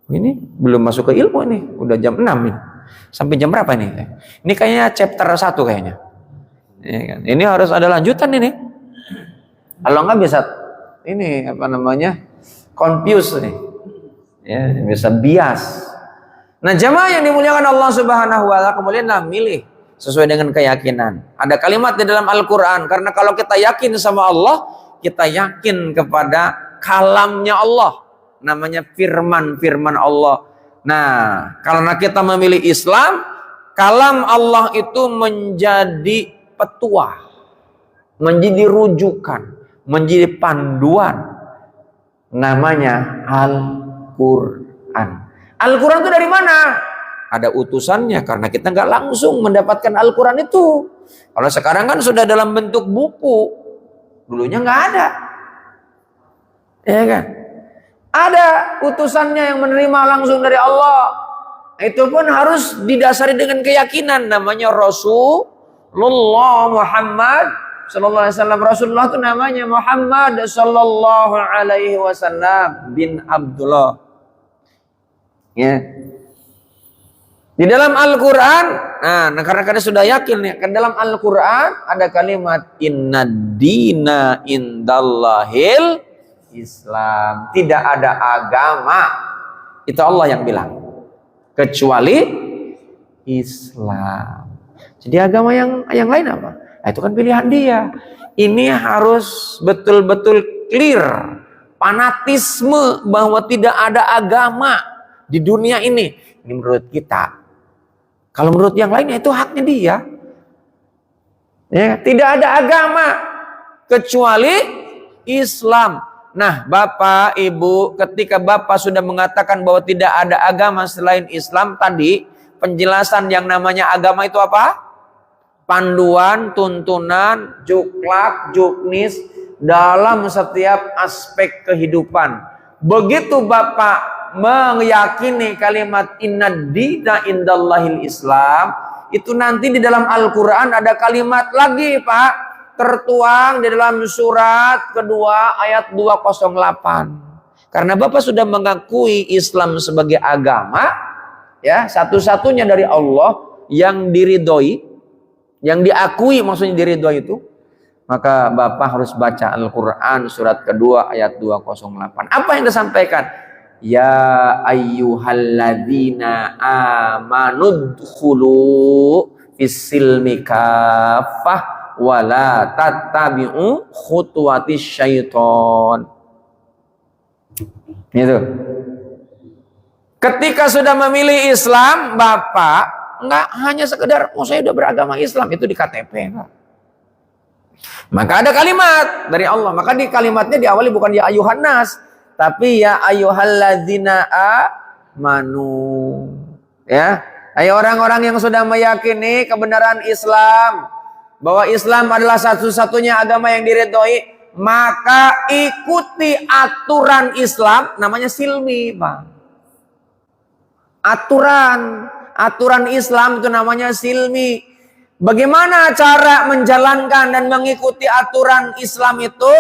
Ini belum masuk ke ilmu nih, udah jam 6 nih. Sampai jam berapa nih? Ini kayaknya chapter 1 kayaknya. Ya kan? Ini harus ada lanjutan ini. Kalau enggak bisa ini apa namanya? Confuse nih. Ya, bisa bias. Nah, jamaah yang dimuliakan Allah Subhanahu wa taala, kemudianlah milih sesuai dengan keyakinan. Ada kalimat di dalam Al-Qur'an, karena kalau kita yakin sama Allah, kita yakin kepada kalamnya Allah. Namanya firman Allah. Nah, karena kita memilih Islam, kalam Allah itu menjadi petuah, menjadi rujukan, menjadi panduan. Namanya Al-Quran. Al-Quran itu dari mana? Ada utusannya, karena kita nggak langsung mendapatkan Al-Quran itu. Kalau sekarang kan sudah dalam bentuk buku, dulunya nggak ada, ya kan? Ada utusannya yang menerima langsung dari Allah. Itu pun harus didasari dengan keyakinan. Namanya Rasulullah Muhammad sallallahu alaihi wasallam. Rasulullah itu namanya Muhammad sallallahu alaihi wasallam bin Abdullah. Ya. Di dalam Al-Quran, nah karena sudah yakin nih, ke dalam Al-Quran ada kalimat inna dina indallahil Islam. Tidak ada agama, itu Allah yang bilang, kecuali Islam. Jadi agama yang lain apa? Nah, itu kan pilihan dia. Ini harus betul-betul clear, fanatisme bahwa tidak ada agama di dunia ini. Ini menurut kita. Kalau menurut yang lainnya itu haknya dia. Ya, tidak ada agama kecuali Islam. Nah, Bapak, Ibu, ketika Bapak sudah mengatakan bahwa tidak ada agama selain Islam tadi, penjelasan yang namanya agama itu apa? Panduan, tuntunan, juklak, juknis dalam setiap aspek kehidupan. Begitu Bapak meyakini kalimat inna dina indallahil Islam, itu nanti di dalam Al-Quran ada kalimat lagi, Pak, tertuang di dalam surat kedua ayat 208. Karena Bapak sudah mengakui Islam sebagai agama, ya, satu-satunya dari Allah yang diridhoi, yang diakui, maksudnya diridhoi itu, maka Bapak harus baca Al-Quran surat kedua ayat 208. Apa yang disampaikan? Ya ayyuhalladzina amanudkhulu fis-silmi kaffah wala tattabi'u khutuwatis syaiton. Gitu. Ketika sudah memilih Islam, Bapak nggak hanya sekedar saya udah beragama Islam, itu di KTP, Pak. Maka ada kalimat dari Allah. Maka di kalimatnya diawali bukan ya ayuhan nas, tapi ya ayyuhalladzina amanu. Ya, ayo orang-orang yang sudah meyakini kebenaran Islam, bahwa Islam adalah satu-satunya agama yang diridhoi, maka ikuti aturan Islam, namanya silmi, Pak. Aturan Islam itu namanya silmi. Bagaimana cara menjalankan dan mengikuti aturan Islam itu?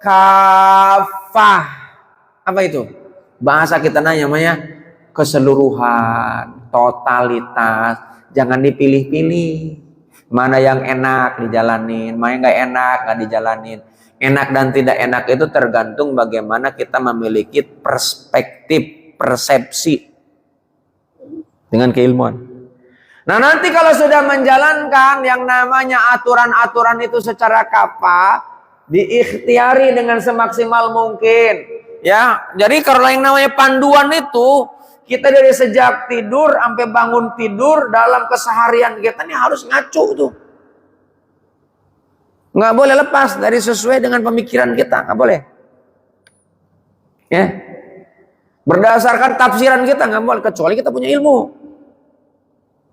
Kafah. Apa itu? Bahasa kita namanya keseluruhan, totalitas. Jangan dipilih-pilih. Mana yang enak dijalanin, mana yang nggak enak nggak dijalanin. Enak dan tidak enak itu tergantung bagaimana kita memiliki perspektif, persepsi dengan keilmuan. Nah, nanti kalau sudah menjalankan yang namanya aturan-aturan itu secara kafah, diikhtiari dengan semaksimal mungkin. Ya, jadi kalau yang namanya panduan itu, kita dari sejak tidur sampai bangun tidur dalam keseharian kita ini harus ngacu tuh. Nggak boleh lepas dari sesuai dengan pemikiran kita, nggak boleh. Ya, berdasarkan tafsiran kita nggak boleh, kecuali kita punya ilmu.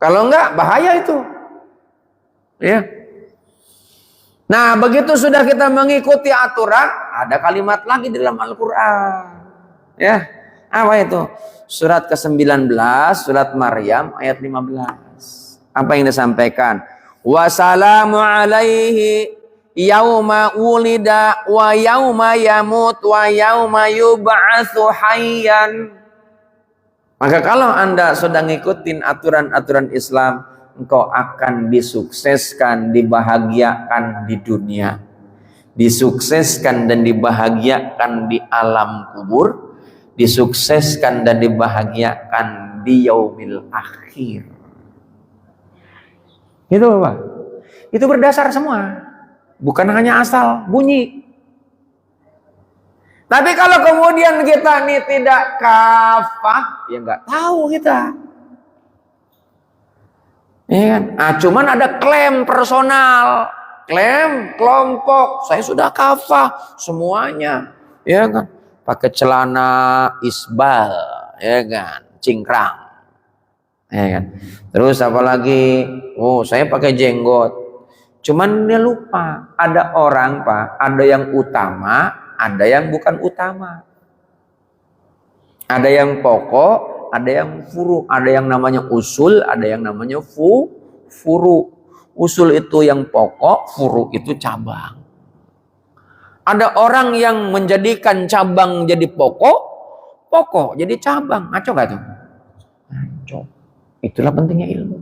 Kalau enggak, bahaya itu. Ya. Nah, begitu sudah kita mengikuti aturan, ada kalimat lagi di dalam Al-Qur'an. Ya. Apa itu? Surat ke-19, surat Maryam ayat 15. Apa yang disampaikan? Wassalamu alaihi yauma wulida wa yauma yamut wa yauma yub'atsu hayyan. Maka kalau Anda sudah ngikutin aturan-aturan Islam, engkau akan disukseskan, dibahagiakan di dunia, disukseskan dan dibahagiakan di alam kubur, disukseskan dan dibahagiakan di yaumil akhir. Itu Bapak. Itu berdasar semua, bukan hanya asal bunyi. Tapi kalau kemudian kita nih tidak kafah, ya nggak tahu kita. Ya kan? Nah, cuman ada klaim personal, klaim kelompok. Saya sudah kafah semuanya, ya kan? Pakai celana isbal, ya kan? Cingkrang, ya kan? Terus apalagi? Oh, saya pakai jenggot. Cuman dia lupa, ada orang Pak, ada yang utama, ada yang bukan utama. Ada yang pokok, ada yang furu, ada yang namanya usul, ada yang namanya furu. Usul itu yang pokok, furu itu cabang. Ada orang yang menjadikan cabang jadi pokok, pokok jadi cabang. Ngaco gak tuh? Ngaco. Itulah pentingnya ilmu.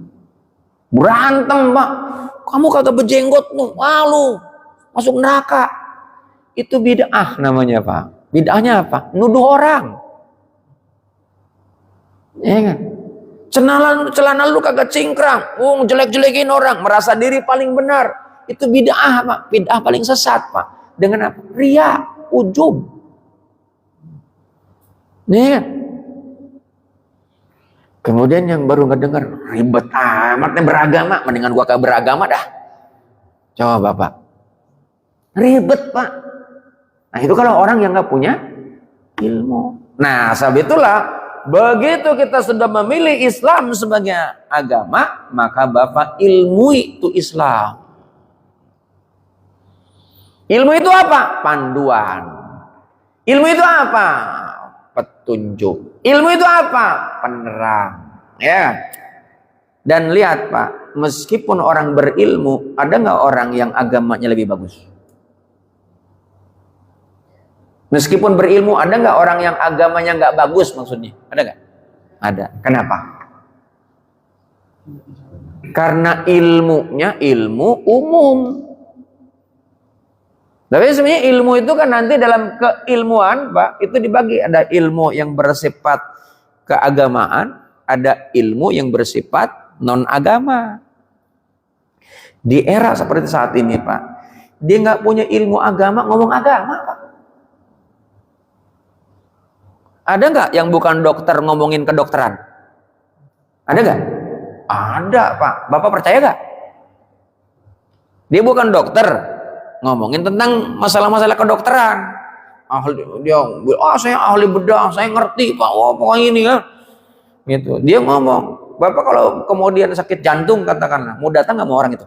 Berantem Pak, kamu kagak berjenggot lu, malu, masuk neraka. Itu bid'ah namanya Pak. Bid'ahnya apa? Nuduh orang. Ya kan? Celana lu kagak cingkrang, jelek-jelekin orang, merasa diri paling benar. Itu bid'ah Pak, bid'ah paling sesat Pak. Dengan apa? Riya, ujub. Ya kan? Kemudian yang baru ngedengar, ribet amat nih beragama, mendingan gua kagak beragama dah. Coba Bapak. Ribet Pak. Nah itu kalau orang yang nggak punya ilmu. Nah sebab itulah begitu kita sudah memilih Islam sebagai agama, maka Bapak ilmui itu Islam. Ilmu itu apa? Panduan. Ilmu itu apa? Petunjuk. Ilmu itu apa? Penerang. Ya. Dan lihat Pak, meskipun orang berilmu, ada nggak orang yang agamanya lebih bagus? Meskipun berilmu, ada nggak orang yang agamanya nggak bagus maksudnya? Ada nggak? Ada. Kenapa? Karena ilmunya ilmu umum. Tapi sebenarnya ilmu itu kan nanti dalam keilmuan, Pak, itu dibagi. Ada ilmu yang bersifat keagamaan, ada ilmu yang bersifat non-agama. Di era seperti saat ini, Pak, dia nggak punya ilmu agama, ngomong agama, Pak. Ada nggak yang bukan dokter ngomongin kedokteran? Ada nggak? Ada Pak. Bapak percaya nggak? Dia bukan dokter, ngomongin tentang masalah-masalah kedokteran. Dia, saya ahli bedah, saya ngerti Pak. Oh pokoknya ini ya. Gitu. Dia ngomong. Bapak kalau kemudian sakit jantung katakanlah, mau datang nggak mau orang itu?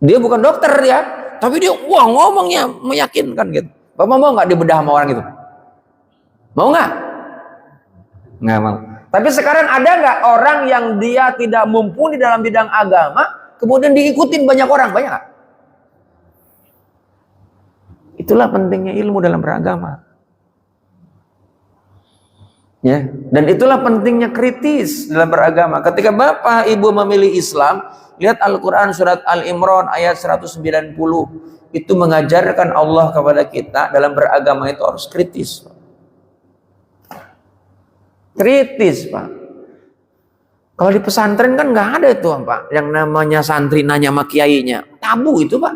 Dia bukan dokter ya, tapi dia ngomongnya meyakinkan gitu. Bapak mau nggak dibedah sama orang itu? Mau nggak? Nggak mau. Tapi sekarang ada nggak orang yang dia tidak mumpuni dalam bidang agama, kemudian diikutin banyak orang? Banyak nggak? Itulah pentingnya ilmu dalam beragama. Ya, dan itulah pentingnya kritis dalam beragama. Ketika Bapak Ibu memilih Islam, lihat Al-Quran surat Al-Imran ayat 190. Itu mengajarkan Allah kepada kita dalam beragama itu harus kritis. Kritis Pak. Kalau di pesantren kan nggak ada itu Pak, yang namanya santri nanya sama kiainya. Tabu itu Pak.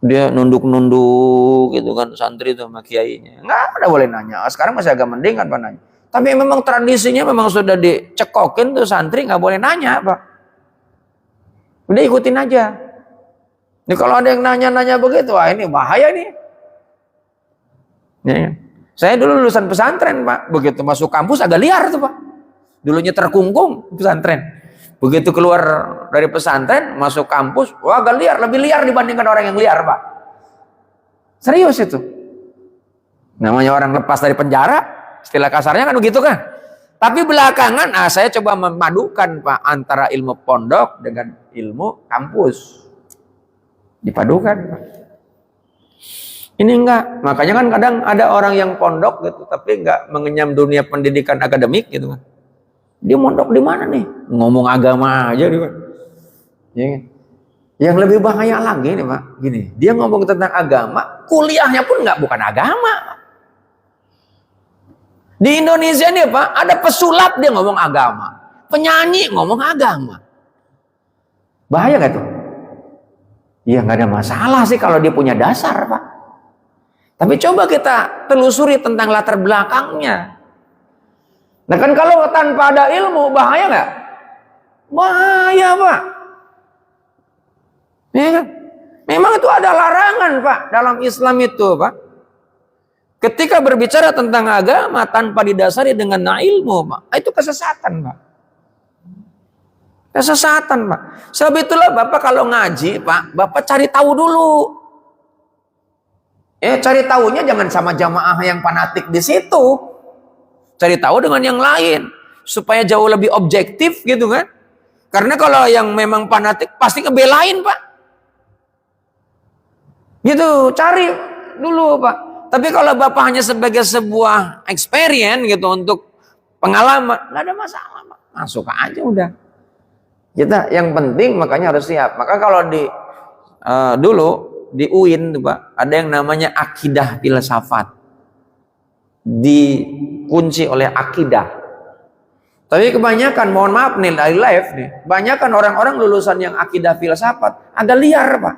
Dia nunduk-nunduk gitu kan santri itu sama kiainya. Nggak ada boleh nanya. Sekarang masih agak mending kan Pak nanya. Tapi memang tradisinya memang sudah dicekokin tuh santri nggak boleh nanya Pak. Udah ikutin aja. Ini kalau ada yang nanya-nanya begitu, wah ini bahaya nih. Ya. Saya dulu lulusan pesantren Pak, begitu masuk kampus agak liar tuh Pak. Dulunya terkungkung pesantren, Begitu keluar dari pesantren, masuk kampus, wah agak liar, lebih liar dibandingkan orang yang liar, Pak. Serius itu. Namanya orang lepas dari penjara, istilah kasarnya kan begitu kan. Tapi belakangan, saya coba memadukan, Pak, antara ilmu pondok dengan ilmu kampus. Dipadukan, Pak. Ini enggak. Makanya kan kadang ada orang yang pondok gitu, tapi enggak mengenyam dunia pendidikan akademik gitu kan. Dia mondok di mana nih? Ngomong agama aja dia. Ya. Yang lebih bahaya lagi nih, Pak, gini. Dia ngomong tentang agama, kuliahnya pun bukan agama. Di Indonesia nih, Pak, ada pesulap dia ngomong agama. Penyanyi ngomong agama. Bahaya gak tuh? Ya nggak ada masalah sih kalau dia punya dasar, Pak. Tapi coba kita telusuri tentang latar belakangnya. Nah kan kalau tanpa ada ilmu, bahaya nggak? Bahaya, Pak. Ya kan? Memang itu ada larangan, Pak, dalam Islam itu, Pak. Ketika berbicara tentang agama tanpa didasari dengan ilmu, Pak, itu kesesatan, Pak. Kesesatan, Pak. Sebab itulah Bapak kalau ngaji, Pak, Bapak cari tahu dulu. Cari tahunya jangan sama jamaah yang fanatik di situ. Cari tahu dengan yang lain supaya jauh lebih objektif gitu kan. Karena kalau yang memang fanatik pasti ngebelain, Pak. Gitu, cari dulu, Pak. Tapi kalau Bapak hanya sebagai sebuah experience gitu untuk pengalaman, nggak ada masalah, Pak. Masuk aja udah. Kita yang penting makanya harus siap. Maka kalau dulu di UIN tuh, Pak, ada yang namanya akidah filsafat. Dikunci oleh akidah. Tapi kebanyakan, mohon maaf nih, dari live nih, kebanyakan orang-orang lulusan yang akidah filsafat agak liar, Pak.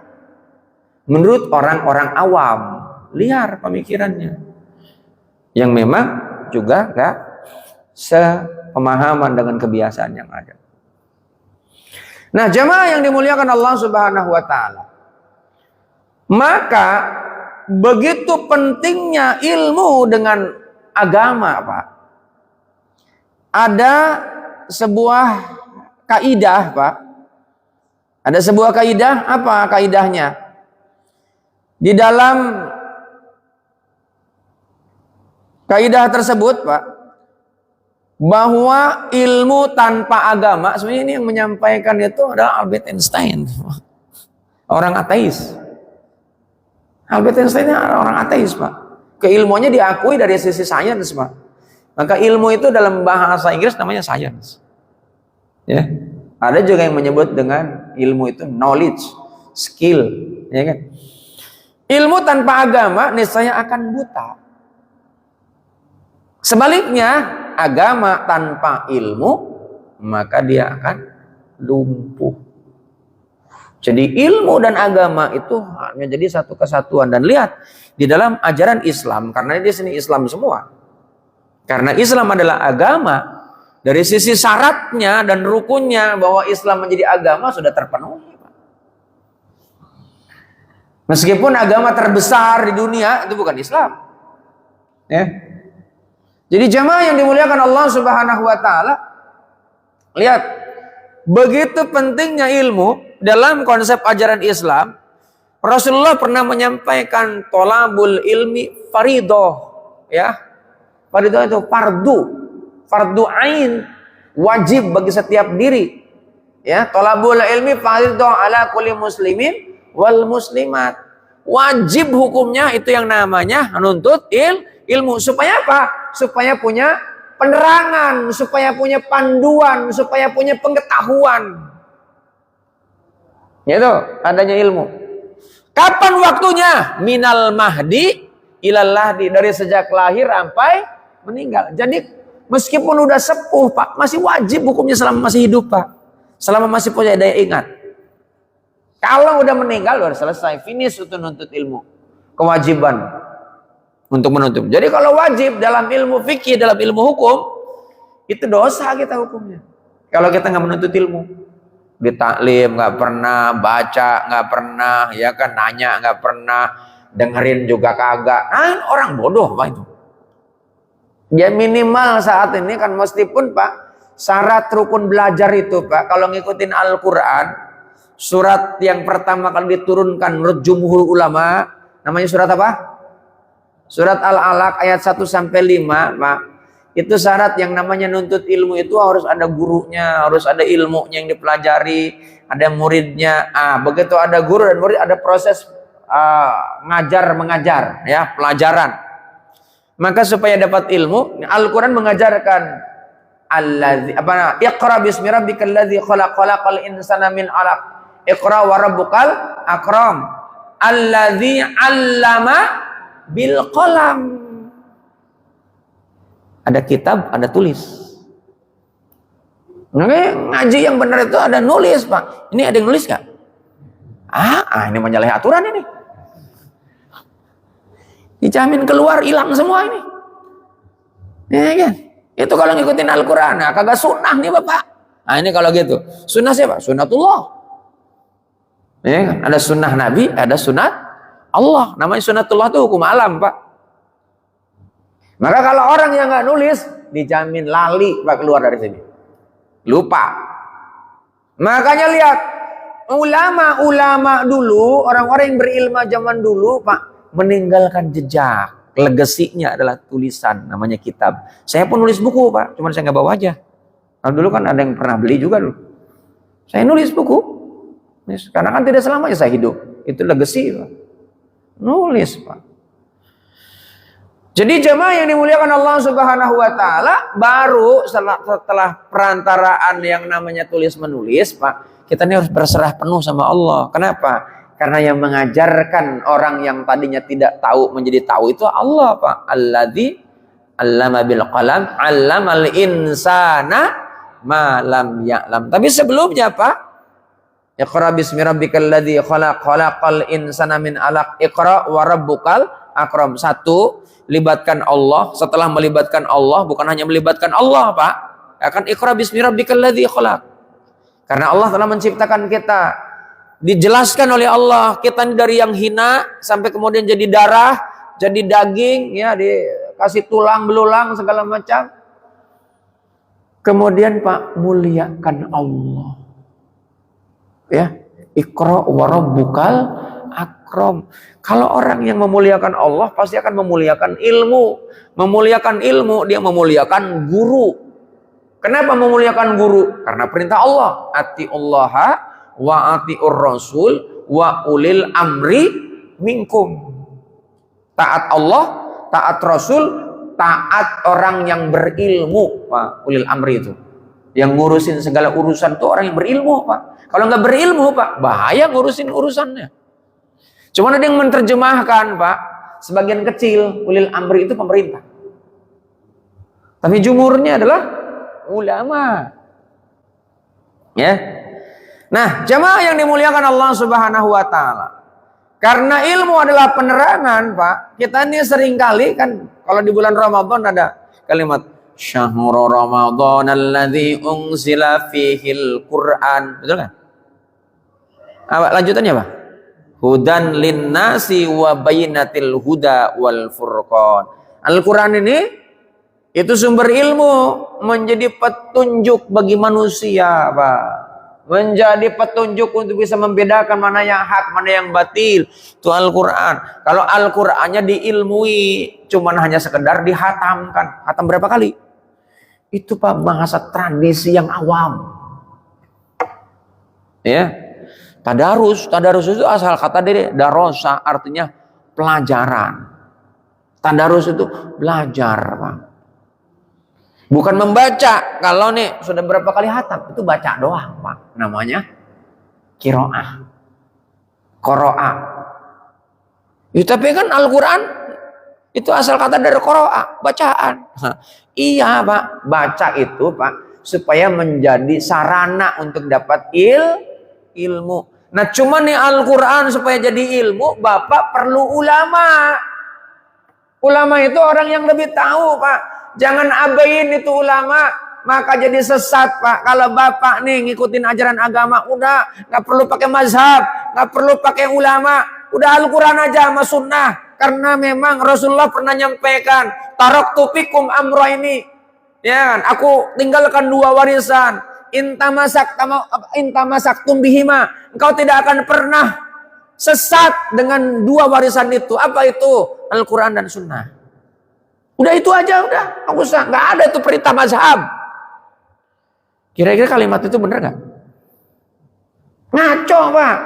Menurut orang-orang awam, liar pemikirannya. Yang memang juga gak sepemahaman dengan kebiasaan yang ada. Nah, jamaah yang dimuliakan Allah Subhanahu wa taala. Maka begitu pentingnya ilmu dengan agama, Pak. Ada sebuah kaidah, Pak. Ada sebuah kaidah, apa kaidahnya? Di dalam kaidah tersebut, Pak, bahwa ilmu tanpa agama, sebenarnya ini yang menyampaikan itu adalah Albert Einstein, orang ateis. Albert Einstein orang ateis, Pak. Keilmuannya diakui dari sisi sains, Pak. Maka ilmu itu dalam bahasa Inggris namanya science. Ya. Ada juga yang menyebut dengan ilmu itu knowledge, skill, ya kan? Ilmu tanpa agama niscaya akan buta. Sebaliknya, agama tanpa ilmu maka dia akan lumpuh. Jadi ilmu dan agama itu hanya jadi satu kesatuan. Dan lihat di dalam ajaran Islam, karena di sini Islam semua. Karena Islam adalah agama, dari sisi syaratnya dan rukunnya bahwa Islam menjadi agama sudah terpenuhi. Meskipun agama terbesar di dunia itu bukan Islam. Ya. Jadi jamaah yang dimuliakan Allah Subhanahu wa taala, lihat begitu pentingnya ilmu dalam konsep ajaran Islam. Rasulullah pernah menyampaikan tolabul ilmi faridoh, ya. Faridoh itu fardu ain, wajib bagi setiap diri. Ya, tolabul ilmi faridoh ala kulli muslimin wal muslimat. Wajib hukumnya itu yang namanya menuntut ilmu. Supaya apa? Supaya punya penerangan, supaya punya panduan, supaya punya pengetahuan. Itu adanya ilmu. Kapan waktunya? Minal mahdi ilal lahdi, dari sejak lahir sampai meninggal. Jadi meskipun udah sepuh, Pak, masih wajib hukumnya selama masih hidup, Pak. Selama masih punya daya ingat. Kalau udah meninggal udah selesai, finish untuk menuntut ilmu. Kewajiban untuk menuntut. Jadi kalau wajib dalam ilmu fikih, dalam ilmu hukum, itu dosa kita hukumnya. Kalau kita nggak menuntut ilmu, di taklim nggak pernah, baca nggak pernah, ya kan, nanya nggak pernah, dengerin juga kagak. Orang bodoh, Pak, itu. Ya minimal saat ini kan, meskipun Pak Syarat rukun belajar itu Pak, kalau ngikutin Al-Quran, surat yang pertama kali diturunkan menurut jumhur ulama, namanya surat apa? Surat Al-Alaq ayat 1 sampai 5, Pak. Itu syarat yang namanya nuntut ilmu itu harus ada gurunya, harus ada ilmunya yang dipelajari, ada muridnya. Begitu ada guru dan murid, ada proses ngajar mengajar, ya, pelajaran. Maka supaya dapat ilmu, Al-Quran mengajarkan Iqra bismi rabbikal ladzi khalaq, khalaqal insana min 'alaq. Iqra wa rabbukal akram. Alladzi 'allama bil qalam. Ada kitab, ada tulis. Ngaji yang benar itu ada nulis, Pak. Ini ada yang nulis nggak? Ini menyalahi aturan ini. Dijamin keluar hilang semua ini. Ya kan? Itu kalau ngikutin Al-Quran, kagak sunnah nih Bapak. Ini kalau gitu. Sunnah siapa? Sunnatullah. Ya kan? Ada sunnah Nabi, ada sunnah Allah. Namanya sunnatullah itu hukum alam, Pak. Maka kalau orang yang nggak nulis, dijamin lali Pak keluar dari sini. Lupa. Makanya lihat, ulama-ulama dulu, orang-orang yang berilmu zaman dulu, Pak, meninggalkan jejak. Legasinya adalah tulisan, namanya kitab. Saya pun nulis buku, Pak, cuman saya nggak bawa aja. Kalau dulu kan ada yang pernah beli juga dulu. Saya nulis buku, karena kan tidak selamanya saya hidup. Itu legasi, Pak. Nulis, Pak. Jadi jemaah yang dimuliakan Allah Subhanahu wa taala, baru setelah perantaraan yang namanya tulis menulis, Pak, kita ini harus berserah penuh sama Allah. Kenapa? Karena yang mengajarkan orang yang tadinya tidak tahu menjadi tahu itu Allah, Pak. Alladzi 'allama bil qalam 'allamal insana ma lam ya'lam. Tapi sebelumnya, Pak, Iqra bismi rabbikal ladzi khalaq, khalaqal insana min 'alaq. Iqra wa rabbukal akram. Satu, libatkan Allah. Setelah melibatkan Allah, bukan hanya melibatkan Allah, Pak. Akan Iqra bismi rabbikal ladzi khalaq. Karena Allah telah menciptakan kita. Dijelaskan oleh Allah, kita ini dari yang hina sampai kemudian jadi darah, jadi daging, ya, dikasih tulang belulang segala macam. Kemudian Pak, muliakan Allah. Ya, Iqra wa rabbukal akram. Kalau orang yang memuliakan Allah pasti akan memuliakan ilmu. Memuliakan ilmu, dia memuliakan guru. Kenapa memuliakan guru? Karena perintah Allah, atiullaha wa atiur rasul wa ulil amri minkum. Taat Allah, taat Rasul, taat orang yang berilmu, Pak. Ulil amri itu yang ngurusin segala urusan tuh orang yang berilmu, Pak. Kalau nggak berilmu, Pak, bahaya ngurusin urusannya. Cuma ada yang menerjemahkan, Pak, sebagian kecil ulil amri itu pemerintah, tapi jumhurnya adalah ulama. Ya. Nah, jemaah yang dimuliakan Allah Subhanahu wa taala. Karena ilmu adalah penerangan, Pak. Kita ini seringkali kan kalau di bulan Ramadan ada kalimat syahrul ramadan alladzi unzila fihil Qur'an. Betul kan? Lanjutannya apa? Hudan linnasi wa bayyinatil huda wal furqan. Al-Qur'an ini itu sumber ilmu, menjadi petunjuk bagi manusia, Pak. Menjadi petunjuk untuk bisa membedakan mana yang hak, mana yang batil. Itu Al-Quran. Kalau Al-Qurannya diilmui, cuman hanya sekedar dihatamkan. Hatam berapa kali? Itu Pak bahasa tradisi yang awam. Ya, tadarus itu asal kata dari darosa, artinya pelajaran. Tadarus itu belajar, Pak. Bukan membaca. Kalau nih sudah berapa kali hatam, itu baca doang, Pak. Namanya qiraah. Qiraah. Ya, tapi kan Al-Quran itu asal kata dari qiraah, bacaan. Iya, Pak. Baca itu, Pak, supaya menjadi sarana untuk dapat ilmu. Nah, cuma nih Al-Quran supaya jadi ilmu, Bapak perlu ulama. Ulama itu orang yang lebih tahu, Pak. Jangan abain itu ulama, maka jadi sesat, Pak. Kalau Bapak nih ngikutin ajaran agama, udah nggak perlu pakai mazhab, nggak perlu pakai ulama, udah Al-Quran aja sama sunnah. Karena memang Rasulullah pernah nyampaikan, taraktu fikum amra ini. Ya kan? Aku tinggalkan 2 warisan. Intamasaktum bihima. Engkau tidak akan pernah sesat dengan 2 warisan itu. Apa itu? Al-Quran dan Sunnah. Udah itu aja, udah. Nggak ada itu perintah mazhab. Kira-kira kalimat itu benar nggak? Ngaco, Pak.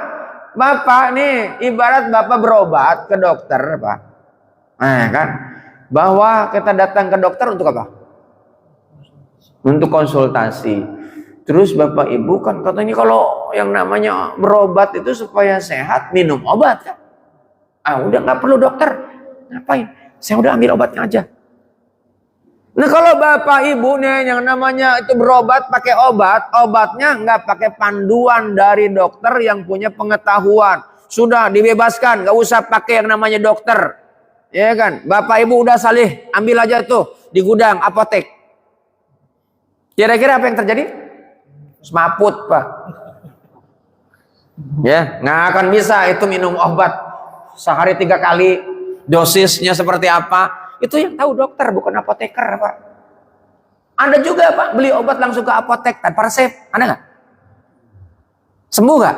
Bapak nih, ibarat Bapak berobat ke dokter, Pak. Nah, kan? Bahwa kita datang ke dokter untuk apa? Untuk konsultasi. Terus Bapak Ibu kan katanya kalau yang namanya berobat itu supaya sehat, minum obat kan? Udah nggak perlu dokter. Ngapain? Saya udah ambil obatnya aja. Nah kalau Bapak Ibu nih yang namanya itu berobat pakai obatnya nggak pakai panduan dari dokter yang punya pengetahuan. Sudah dibebaskan, nggak usah pakai yang namanya dokter. Ya kan? Bapak Ibu udah salih, ambil aja tuh di gudang apotek. Kira-kira apa yang terjadi? Semaput, Pak. Ya, nggak akan bisa itu minum obat sehari 3 kali, dosisnya seperti apa? Itu yang tahu dokter, bukan apoteker, Pak. Ada juga, Pak, beli obat langsung ke apotek tanpa resep. Ada nggak? Sembuh nggak?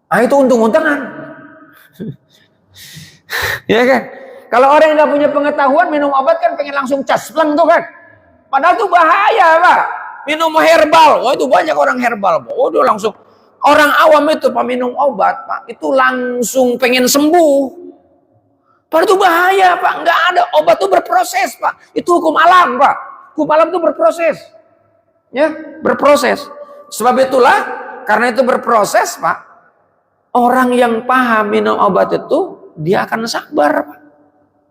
Nah, itu untung-untungan. Ya kan? Kalau orang yang nggak punya pengetahuan minum obat kan pengen langsung caspleng tuh kan? Padahal itu bahaya, Pak. Minum herbal. Wah, itu banyak orang herbal. Oh, dia langsung. Orang awam itu, Pak, minum obat, Pak. Itu langsung pengen sembuh. Padahal itu bahaya, Pak. Nggak ada. Obat itu berproses, Pak. Itu hukum alam, Pak. Hukum alam itu berproses. Ya, berproses. Sebab itulah, karena itu berproses, Pak. Orang yang paham minum obat itu, dia akan sabar, Pak.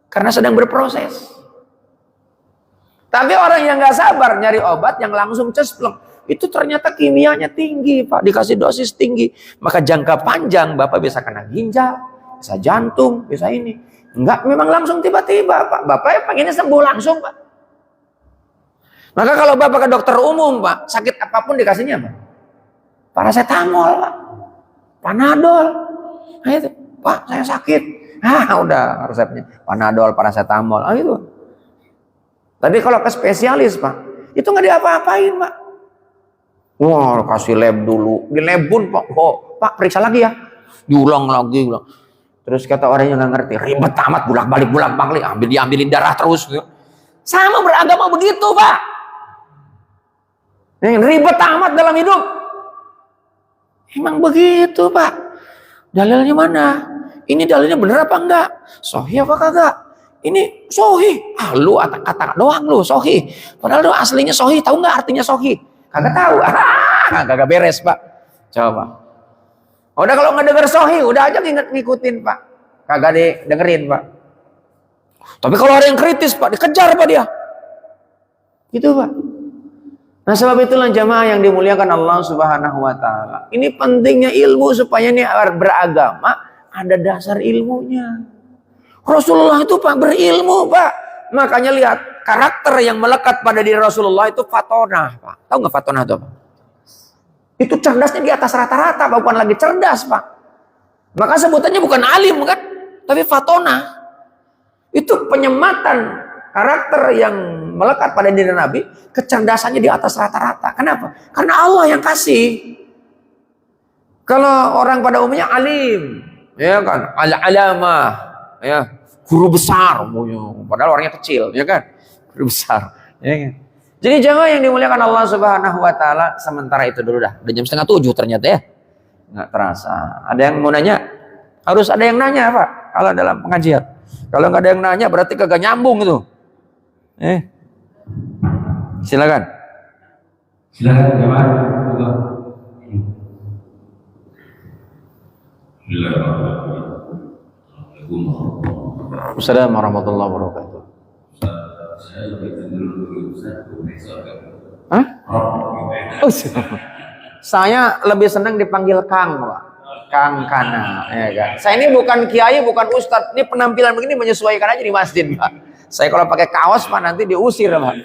Karena sedang berproses. Tapi orang yang nggak sabar nyari obat yang langsung cespleng, itu ternyata kimianya tinggi, Pak. Dikasih dosis tinggi, maka jangka panjang Bapak bisa kena ginjal, bisa jantung, bisa ini. Enggak, memang langsung tiba-tiba, Pak. Bapak ya pengennya sembuh langsung, Pak. Maka kalau Bapak ke dokter umum, Pak, sakit apapun dikasihnya apa? Paracetamol, Pak. Panadol. Nah itu, Pak, saya sakit. Udah resepnya. Panadol, paracetamol. Itu. Tapi kalau ke spesialis, Pak, itu nggak diapa-apain, Pak. Wah, kasih lab dulu. Di lab pun, Pak. Pak, periksa lagi ya. Diulang lagi. Terus kata orang yang nggak ngerti, ribet amat, bolak-balik. Diambilin darah terus. Sama beragama begitu, Pak. Ribet amat dalam hidup. Emang begitu, Pak. Dalilnya mana? Ini dalilnya bener apa enggak? Sahih apa kagak? Ini sohi. Lu kata doang lu sohi. Padahal lu aslinya sohi. Tahu nggak artinya sohi? Kagak tahu. Kagak beres, Pak. Coba. Udah kalau nggak denger sohi, udah aja ngikutin, Pak. Kagak dengerin, Pak. Tapi kalau ada yang kritis, Pak, dikejar, Pak, dia. Gitu, Pak. Nah, sebab itulah jamaah yang dimuliakan Allah Subhanahu wa taala. Ini pentingnya ilmu supaya ini beragama ada dasar ilmunya. Rasulullah itu, Pak, berilmu, Pak. Makanya lihat, karakter yang melekat pada diri Rasulullah itu fatonah, Pak. Tahu nggak fatonah itu apa? Itu cerdasnya di atas rata-rata, Pak. Bukan lagi cerdas, Pak. Maka sebutannya bukan alim, kan? Tapi fatonah. Itu penyematan karakter yang melekat pada diri Nabi, kecerdasannya di atas rata-rata. Kenapa? Karena Allah yang kasih. Kalau orang pada umumnya alim, ya kan? Al-alamah. Ya, guru besar, padahal orangnya kecil, ya kan? Guru besar, ya kan? Jadi jamaah yang dimuliakan Allah Subhanahu wa taala, sementara itu dulu dah. Udah jam 6:30 ternyata ya. Nggak terasa. Ada yang mau nanya? Harus ada yang nanya, Pak, kalau dalam pengajian. Kalau nggak ada yang nanya berarti kagak nyambung itu. Silakan. Silakan jemaah. Assalamualaikum warahmatullahi wabarakatuh. Saya lebih cenderung dulu Profesor. Hah? Oh, saya lebih senang dipanggil Kang, Pak. Kang Kana, ya kan. Saya ini bukan kiai, bukan ustadz. Ini penampilan begini menyesuaikan aja di masjid, Pak. Saya kalau pakai kaos, Pak, nanti diusir, Pak.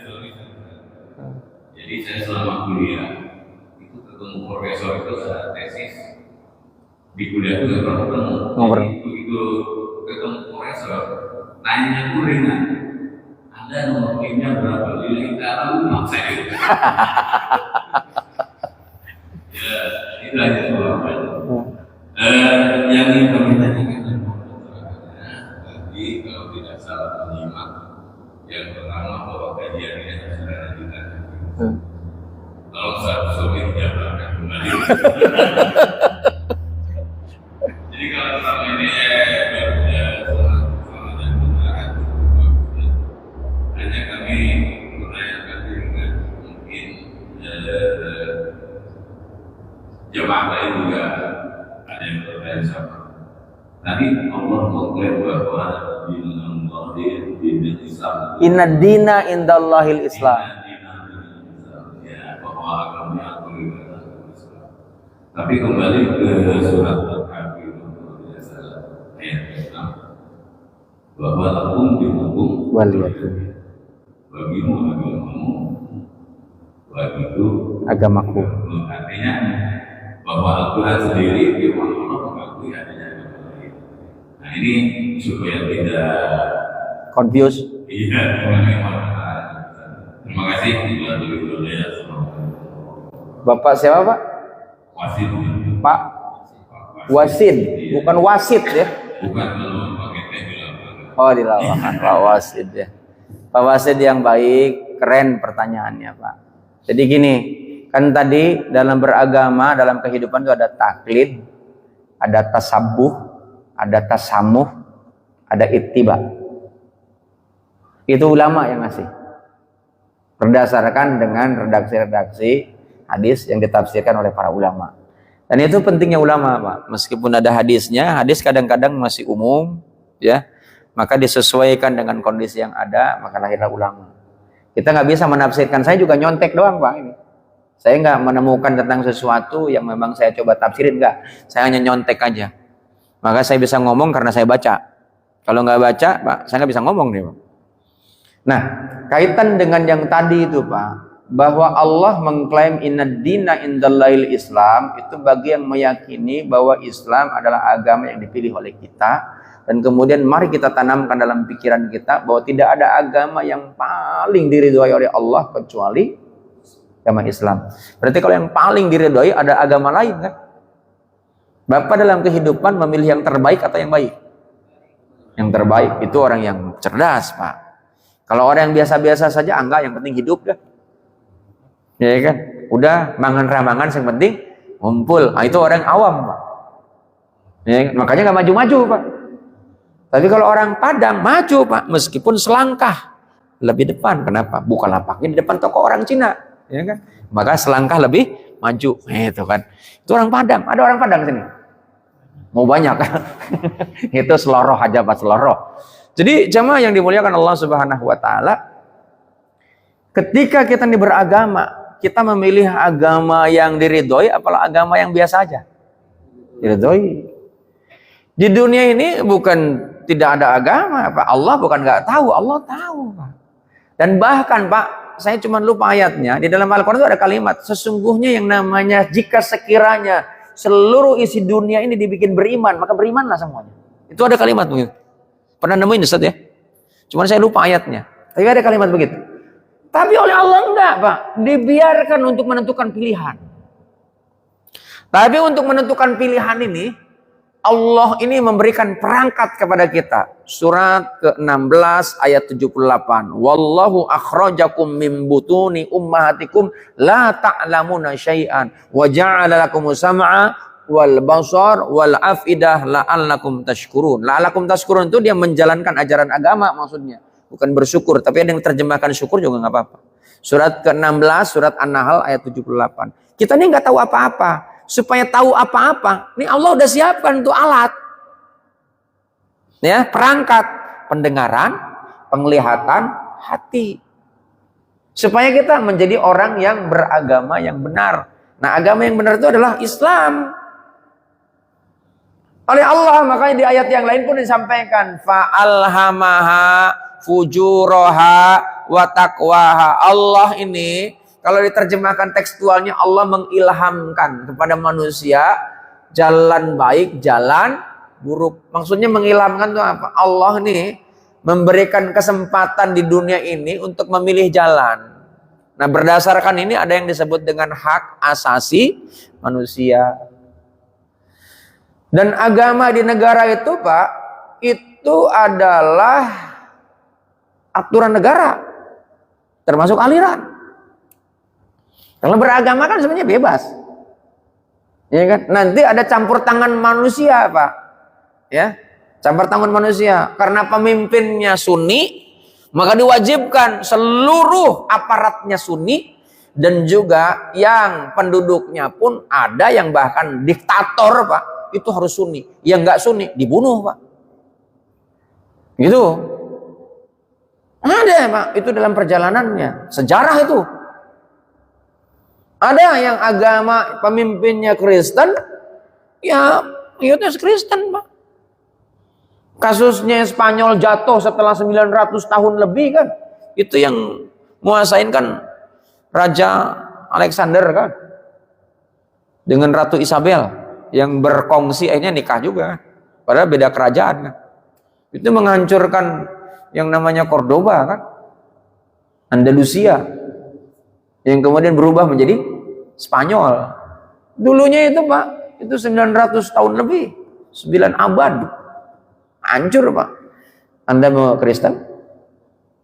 Jadi saya selama kuliah itu ketemu profesor itu saat tesis di kuliah itu nggak pernah ketemu. Begitu ketemu profesor, nanya gue ringan. Anda nomor poinnya berapa? Lillahi ta'ala lupa saya. Ya, itu aja jawaban. Yang ingin kami tanyakan tadi kalau tidak salah menyimak yang pertama bahwa kajian ini harus dilanjutkan. Kalau suami dijabarkan kembali. Jadi kalau selama ini hanya kami menanyakan dengan mungkin jemaah lain juga ada yang bertanya sama. Tadi Allah mengklaim bahwa Inna dina indallahil Islam. Ya, bahwa agama tapi kembali ke surat Al-Kafirun ayat 6 bahwa lakum dihukum Waliyadun. bagimu agamamu bagiku Agamaku. artinya bahwa Al-Quran sendiri firman Allah mengakui adanya agama lain. Nah ini supaya tidak Confused. iya terima kasih Bapak siapa Pak? wasit Pak Wasid, bukan wasit ya. bukan kalau pakai teh di lapangan. Oh di lapangan, Pak Wasid ya. Pak Wasid yang baik, keren pertanyaannya Pak. Jadi gini, kan tadi dalam beragama, dalam kehidupan itu ada taklid, ada tasabuh, ada tasamuh, ada ittiba. Itu ulama yang ngasih. Berdasarkan dengan redaksi-redaksi hadis yang ditafsirkan oleh para ulama. Dan itu pentingnya ulama, Pak. Meskipun ada hadisnya, hadis kadang-kadang masih umum, ya. Maka disesuaikan dengan kondisi yang ada, maka lahirlah ulama. Kita nggak bisa menafsirkan. Saya juga nyontek doang, Pak. Ini. Saya nggak menemukan tentang sesuatu yang memang saya coba tafsirin, nggak. Saya hanya nyontek aja. Maka saya bisa ngomong karena saya baca. Kalau nggak baca, Pak, saya nggak bisa ngomong nih, Pak. Nah, kaitan dengan yang tadi itu, Pak. Bahwa Allah mengklaim inna dina indallahil Islam, itu bagi yang meyakini bahwa Islam adalah agama yang dipilih oleh kita, dan kemudian mari kita tanamkan dalam pikiran kita bahwa tidak ada agama yang paling diridhoi oleh Allah kecuali agama Islam. Berarti kalau yang paling diridhoi ada agama lain kan? Bapak dalam kehidupan memilih yang terbaik atau yang baik? Yang terbaik itu orang yang cerdas, Pak. Kalau orang yang biasa-biasa saja, enggak, yang penting hidup dah. Ya kan? Udah mangan ramangan yang penting ngumpul. Nah, itu orang awam, Pak. Ya, makanya nggak maju-maju, Pak. Tapi kalau orang Padang maju, Pak, meskipun selangkah lebih depan. Kenapa? Buka lapaknya di depan toko orang Cina, ya kan? Maka selangkah lebih maju. Itu kan. Itu orang Padang. Ada orang Padang sini. Mau banyak kan? Itu seloroh aja, Pak, seloroh. Jadi jamaah yang dimuliakan Allah Subhanahu wa taala, ketika kita ini beragama, kita memilih agama yang diridhoi apalah agama yang biasa aja? Diridhoi. Di dunia ini bukan tidak ada agama, Pak. Allah bukan nggak tahu, Allah tahu, Pak. Dan bahkan, Pak, saya cuma lupa ayatnya. Di dalam Al-Quran itu ada kalimat, sesungguhnya yang namanya jika sekiranya seluruh isi dunia ini dibikin beriman, maka berimanlah semuanya. Itu ada kalimat begitu. Pernah nemuin Ustaz ya? Cuman saya lupa ayatnya. Tapi ada kalimat begitu. Tapi oleh Allah enggak, Pak. Dibiarkan untuk menentukan pilihan. Tapi untuk menentukan pilihan ini, Allah ini memberikan perangkat kepada kita. Surat ke-16 ayat 78. Wallahu akhrajakum min butuni ummahatikum la ta'lamuna syai'an wa ja'ala lakumus sam'a wal basar wal afidah la'allakum tashkurun. La'allakum tashkurun itu dia menjalankan ajaran agama maksudnya. Bukan bersyukur, tapi ada yang terjemahkan syukur juga nggak apa-apa. Surat ke-16, surat An-Nahl ayat 78. Kita ini nggak tahu apa-apa. Supaya tahu apa-apa, ini Allah udah siapkan untuk alat. Ya, perangkat, pendengaran, penglihatan, hati. Supaya kita menjadi orang yang beragama yang benar. Nah, agama yang benar itu adalah Islam. Oleh Allah, makanya di ayat yang lain pun disampaikan, fa'alhamaha fujuraha wa taqwaha. Allah ini kalau diterjemahkan tekstualnya, Allah mengilhamkan kepada manusia jalan baik, jalan buruk. Maksudnya mengilhamkan itu apa? Allah ini memberikan kesempatan di dunia ini untuk memilih jalan. Nah, berdasarkan ini ada yang disebut dengan hak asasi manusia. Dan agama di negara itu, Pak, itu adalah aturan negara, termasuk aliran. Kalau beragama kan sebenarnya bebas. Ya kan? Nanti ada campur tangan manusia, Pak. Ya, campur tangan manusia. Karena pemimpinnya Sunni, maka diwajibkan seluruh aparatnya Sunni, dan juga yang penduduknya pun ada yang bahkan diktator, Pak, itu harus Sunni. Yang nggak Sunni dibunuh, Pak. Gitu. Ada, Pak, itu dalam perjalanannya. Sejarah itu. Ada yang agama pemimpinnya Kristen, ya ikutnya Kristen, Pak. Kasusnya Spanyol jatuh setelah 900 tahun lebih kan. Itu yang menguasain kan Raja Alexander kan. Dengan Ratu Isabel yang berkongsi akhirnya nikah juga. Padahal beda kerajaan kan. Itu menghancurkan yang namanya Cordoba kan. Andalusia. Yang kemudian berubah menjadi Spanyol. Dulunya itu, Pak, itu 900 tahun lebih. 9 abad. Hancur, Pak. Anda mau Kristen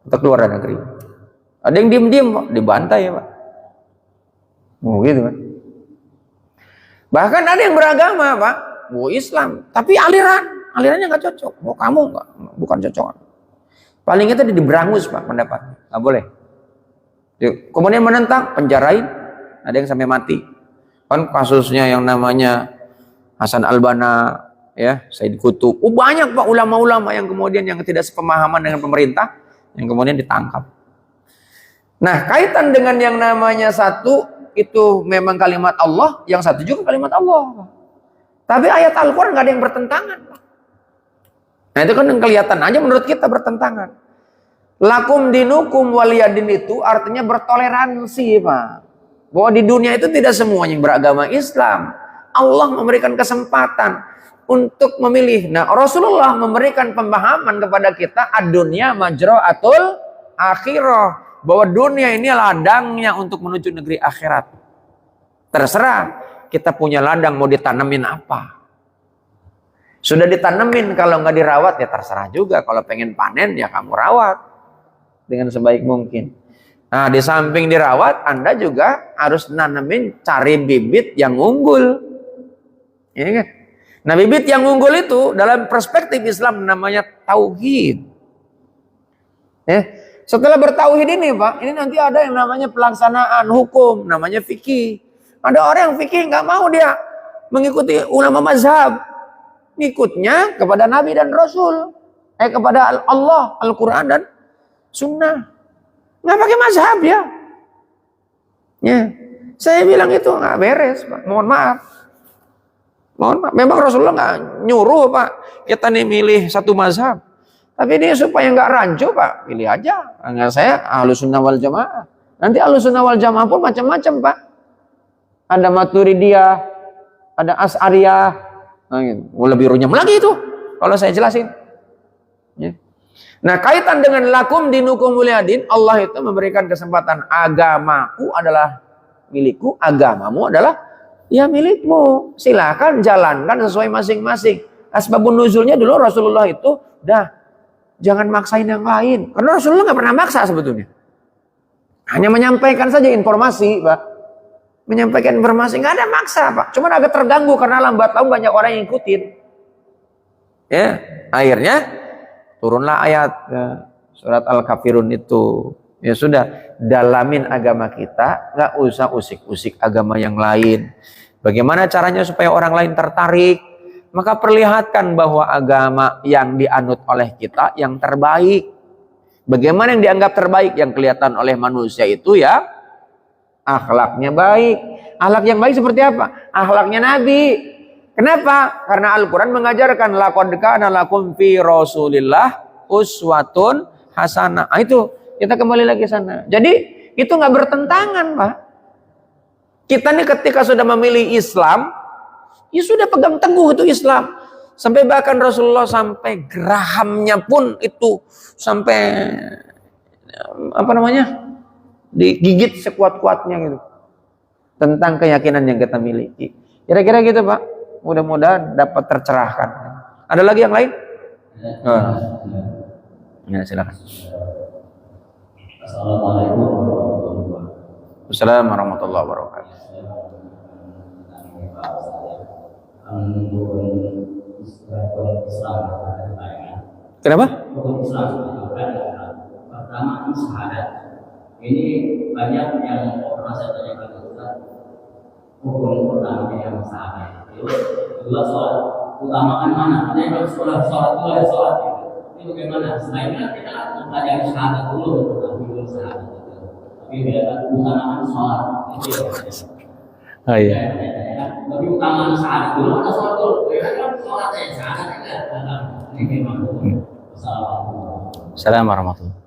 atau keluar dari negeri? Ada yang diem-diem, Pak, dibantai, Pak. Oh, gitu kan. Bahkan ada yang beragama, Pak, mau Islam, tapi alirannya nggak cocok. Mau kamu nggak, bukan cocok. Paling itu diberangus, Pak, pendapatnya. Nggak boleh. Kemudian menentang, penjarain, ada yang sampai mati. Kan kasusnya yang namanya Hasan Al-Banna, ya, Said Qutb. Banyak, Pak, ulama-ulama yang kemudian yang tidak sepemahaman dengan pemerintah yang kemudian ditangkap. Nah, kaitan dengan yang namanya satu itu memang kalimat Allah, yang satu juga kalimat Allah. Tapi ayat Al-Qur'an nggak ada yang bertentangan, Pak. Nah, itu kan yang kelihatan aja menurut kita bertentangan. Lakum dinukum waliyadin itu artinya bertoleransi, Pak. Bahwa di dunia itu tidak semuanya yang beragama Islam. Allah memberikan kesempatan untuk memilih. Nah, Rasulullah memberikan pemahaman kepada kita ad-dunya majra'atul akhirah, bahwa dunia ini ladangnya untuk menuju negeri akhirat. Terserah kita punya ladang mau ditanamin apa. Sudah ditanamin, kalau nggak dirawat ya terserah juga. Kalau pengen panen ya kamu rawat dengan sebaik mungkin. Nah, di samping dirawat, Anda juga harus nanamin, cari bibit yang unggul. Ya kan? Nah, bibit yang unggul itu dalam perspektif Islam namanya tauhid. Ya. Setelah bertauhid ini, Pak, ini nanti ada yang namanya pelaksanaan hukum, namanya fikih. Ada orang yang fikih nggak mau dia mengikuti ulama mazhab, ngikutnya kepada Nabi dan Rasul, kepada Allah, Al-Quran dan Sunnah. Nggak pakai mazhab ya. Ya, saya bilang itu nggak beres, Pak. Mohon maaf. Mohon maaf. Memang Rasulullah nggak nyuruh, Pak, kita nih milih satu mazhab. Tapi ini supaya nggak rancu, Pak, pilih aja. Nggak, saya Ahlus Sunnah wal Jamaah. Nanti Ahlus Sunnah wal Jamaah pun macam-macam, Pak. Ada Maturidiyah, ada Asy'ariyah. Nah, gitu. Lebih runyam lagi itu kalau saya jelasin. Ya. Nah, kaitan dengan lakum dinukum waliyadin, Allah itu memberikan kesempatan. Agamaku adalah milikku, agamamu adalah ya milikmu. Silakan jalankan sesuai masing-masing. Asbabun nuzulnya dulu Rasulullah itu jangan maksain yang lain. Karena Rasulullah nggak pernah maksa sebetulnya. Hanya menyampaikan saja informasi, Pak. Menyampaikan informasi, nggak ada maksa, Pak. Cuma agak terganggu karena lambat laun banyak orang yang ngikutin. Ya, akhirnya turunlah ayat surat Al-Kafirun itu. Ya sudah, dalamin agama kita, nggak usah usik-usik agama yang lain. Bagaimana caranya supaya orang lain tertarik? Maka perlihatkan bahwa agama yang dianut oleh kita yang terbaik. Bagaimana yang dianggap terbaik? Yang kelihatan oleh manusia itu ya akhlaknya baik. Akhlak yang baik seperti apa? Akhlaknya Nabi. Kenapa? Karena Al-Quran mengajarkan laqad kana lakum fi Rasulillah uswatun hasanah. Itu kita kembali lagi sana. Jadi itu nggak bertentangan, Pak. Kita nih ketika sudah memilih Islam, ya sudah pegang teguh itu Islam. Sampai bahkan Rasulullah sampai gerahamnya pun itu sampai apa namanya? Digigit sekuat-kuatnya gitu. Tentang keyakinan yang kita miliki. Kira-kira gitu, Pak. Mudah-mudahan dapat tercerahkan. Ada lagi yang lain? Ya, silakan. Assalamualaikum warahmatullahi wabarakatuh. Assalamualaikum warahmatullahi wabarakatuh. Kenapa? Pertama syahadat. Ini banyak yang pernah saya tanyakan ke Ustaz. Hukum pertamanya yang syahadat. Kedua sholat. Utamakan mana? Ada yang sholat dulu ya sholat. Ini bagaimana? Sebaiknya kita mempelajari syahadat dulu sebelum syahadat. Tapi utamakan sholat. Oh iya. Tapi utamakan syahadat dulu atau sholat dulu? Kan sholat ya syahadat enggak. Ini gimana? Assalamualaikum warahmatullahi.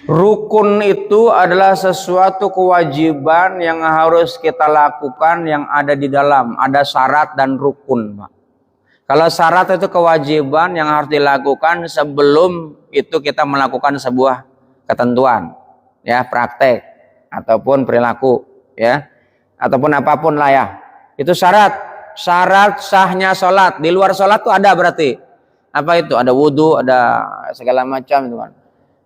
Rukun itu adalah sesuatu kewajiban yang harus kita lakukan yang ada di dalam. Ada syarat dan rukun, Pak. Kalau syarat itu kewajiban yang harus dilakukan sebelum itu kita melakukan sebuah ketentuan, ya, praktek ataupun perilaku, ya, ataupun apapun lah ya. Itu syarat. Syarat sahnya sholat. Di luar sholat tuh ada berarti. Apa itu? Ada wudhu, ada segala macam itu kan.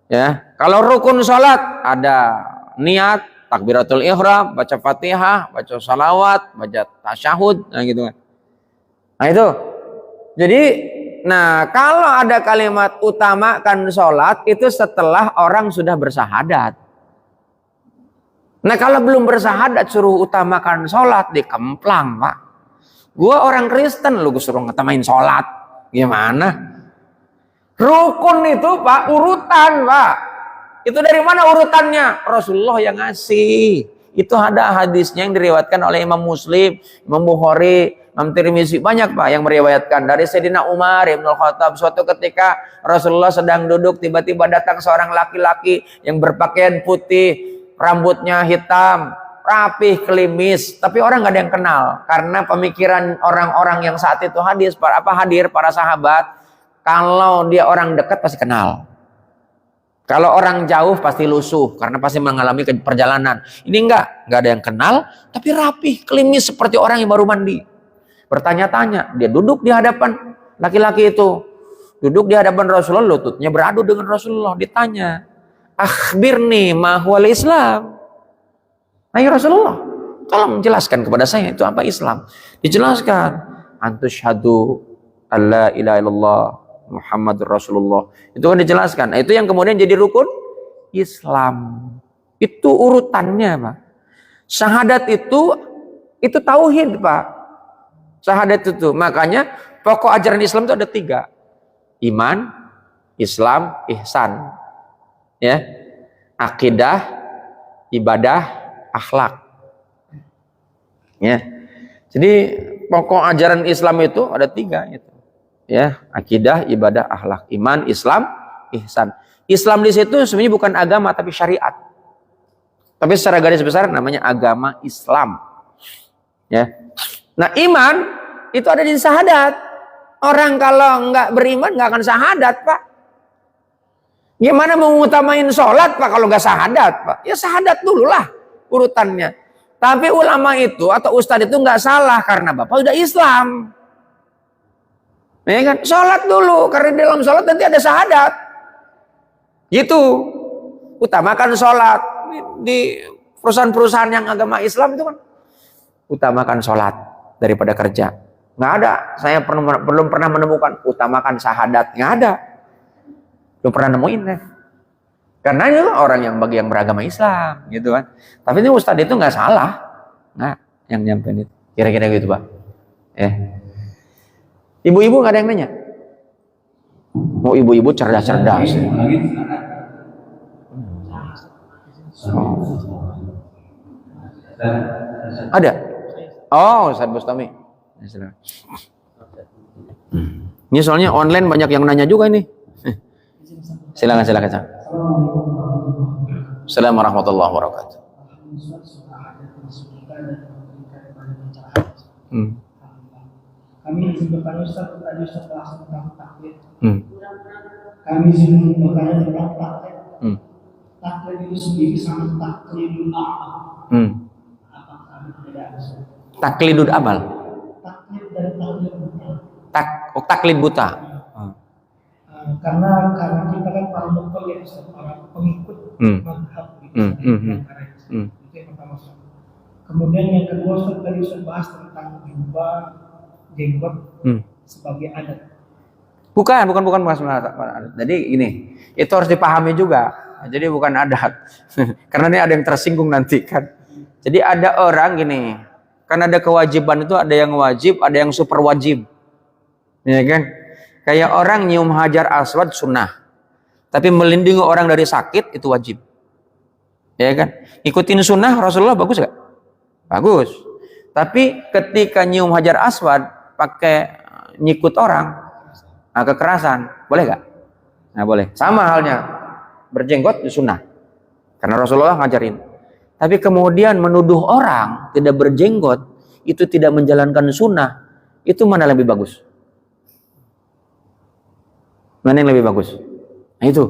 Ya, kalau rukun sholat ada niat, takbiratul ihram, baca fatihah, baca salawat, baca tasyahud, nah gitu kan. Nah itu. Jadi, nah kalau ada kalimat utamakan sholat itu setelah orang sudah bersahadat. Nah kalau belum bersahadat suruh utamakan sholat, dikemplang, Pak. Gua orang Kristen, lu suruh ngutamain sholat, gimana? Rukun itu, Pak, urutan, Pak. Itu dari mana urutannya? Rasulullah yang ngasih. Itu ada hadisnya yang diriwayatkan oleh Imam Muslim, Imam Bukhari, Imam Tirmizi, banyak, Pak, yang meriwayatkan dari Sayyidina Umar Ibn Khattab. Suatu ketika Rasulullah sedang duduk, tiba-tiba datang seorang laki-laki yang berpakaian putih, rambutnya hitam, rapih, klimis, tapi orang nggak ada yang kenal karena pemikiran orang-orang yang saat itu hadir para sahabat. Kalau dia orang dekat pasti kenal. Kalau orang jauh pasti lusuh karena pasti mengalami perjalanan. Ini nggak ada yang kenal, tapi rapih, klimis seperti orang yang baru mandi. Bertanya-tanya, dia duduk di hadapan laki-laki itu. Duduk di hadapan Rasulullah, lututnya beradu dengan Rasulullah. Ditanya, akhbirni ma huwal Islam. Hai Rasulullah, tolong menjelaskan kepada saya itu apa Islam. Dijelaskan, antusyhadu alla ilaha illallah Muhammadur Rasulullah. Itu kan dijelaskan. Nah, itu yang kemudian jadi rukun Islam. Itu urutannya, Pak. Syahadat itu tauhid, Pak. Syahadat itu. Makanya pokok ajaran Islam itu ada 3. Iman, Islam, ihsan. Ya. Akidah, ibadah, akhlak. Ya. Jadi pokok ajaran Islam itu ada 3 gitu. Ya, akidah, ibadah, akhlak, iman, Islam, ihsan. Islam di situ sebenarnya bukan agama tapi syariat. Tapi secara garis besar namanya agama Islam. Ya. Nah, iman itu ada di syahadat. Orang kalau nggak beriman nggak akan syahadat, Pak. Gimana mau ngutamain sholat, Pak, kalau nggak syahadat, Pak? Ya syahadat dulu lah urutannya. Tapi ulama itu atau ustadz itu nggak salah karena Bapak udah Islam. Ya kan? Sholat dulu, karena di dalam sholat nanti ada syahadat. Gitu. Utamakan sholat. Di perusahaan-perusahaan yang agama Islam itu kan utamakan sholat daripada kerja. Nggak ada. Saya belum pernah menemukan utamakan syahadat. Nggak ada. Belum pernah nemuin. Ya. Karena itu orang yang bagi yang beragama Islam. Gitu kan. Tapi ini ustadz itu nggak salah. Nah, yang nyampein itu. Kira-kira gitu, Pak. Ibu-ibu nggak ada yang nanya? Oh, ibu-ibu cerdas-cerdas. Ada? Oh, Ustaz Bustami. Ini soalnya online banyak yang nanya juga ini. Silakan. Assalamualaikum warahmatullahi wabarakatuh. Kami izin bertanya Ustaz, tadi Ustaz bahas tentang taklid. Hmm. Kami izin bertanya tentang taklid. Taklid itu sendiri sama taklidul amal. Apakah ada perbedaan? Taklidul amal. Taklid dan taklid buta. Taklid buta. Karena kita kan para mukallid, para pengikut mazhab gitu. Itu yang pertama. Kemudian yang kedua Ustaz tadi Ustaz bahas tentang jubah, jenggot sebagai adat. Bukan masalah adat. Jadi ini, itu harus dipahami juga. Jadi bukan adat. Karena ini ada yang tersinggung nanti kan. Jadi ada orang gini, kan ada kewajiban itu, ada yang wajib, ada yang super wajib. Ya kan? Kayak orang nyium hajar aswad sunnah. Tapi melindungi orang dari sakit itu wajib. Ya kan? Ikutin sunnah Rasulullah bagus gak? Bagus. Tapi ketika nyium hajar aswad pakai nyikut orang, kekerasan, boleh gak? Nah boleh. Sama halnya berjenggot itu sunnah. Karena Rasulullah ngajarin. Tapi kemudian menuduh orang tidak berjenggot itu tidak menjalankan sunnah, itu mana lebih bagus? Mana yang lebih bagus? Nah itu.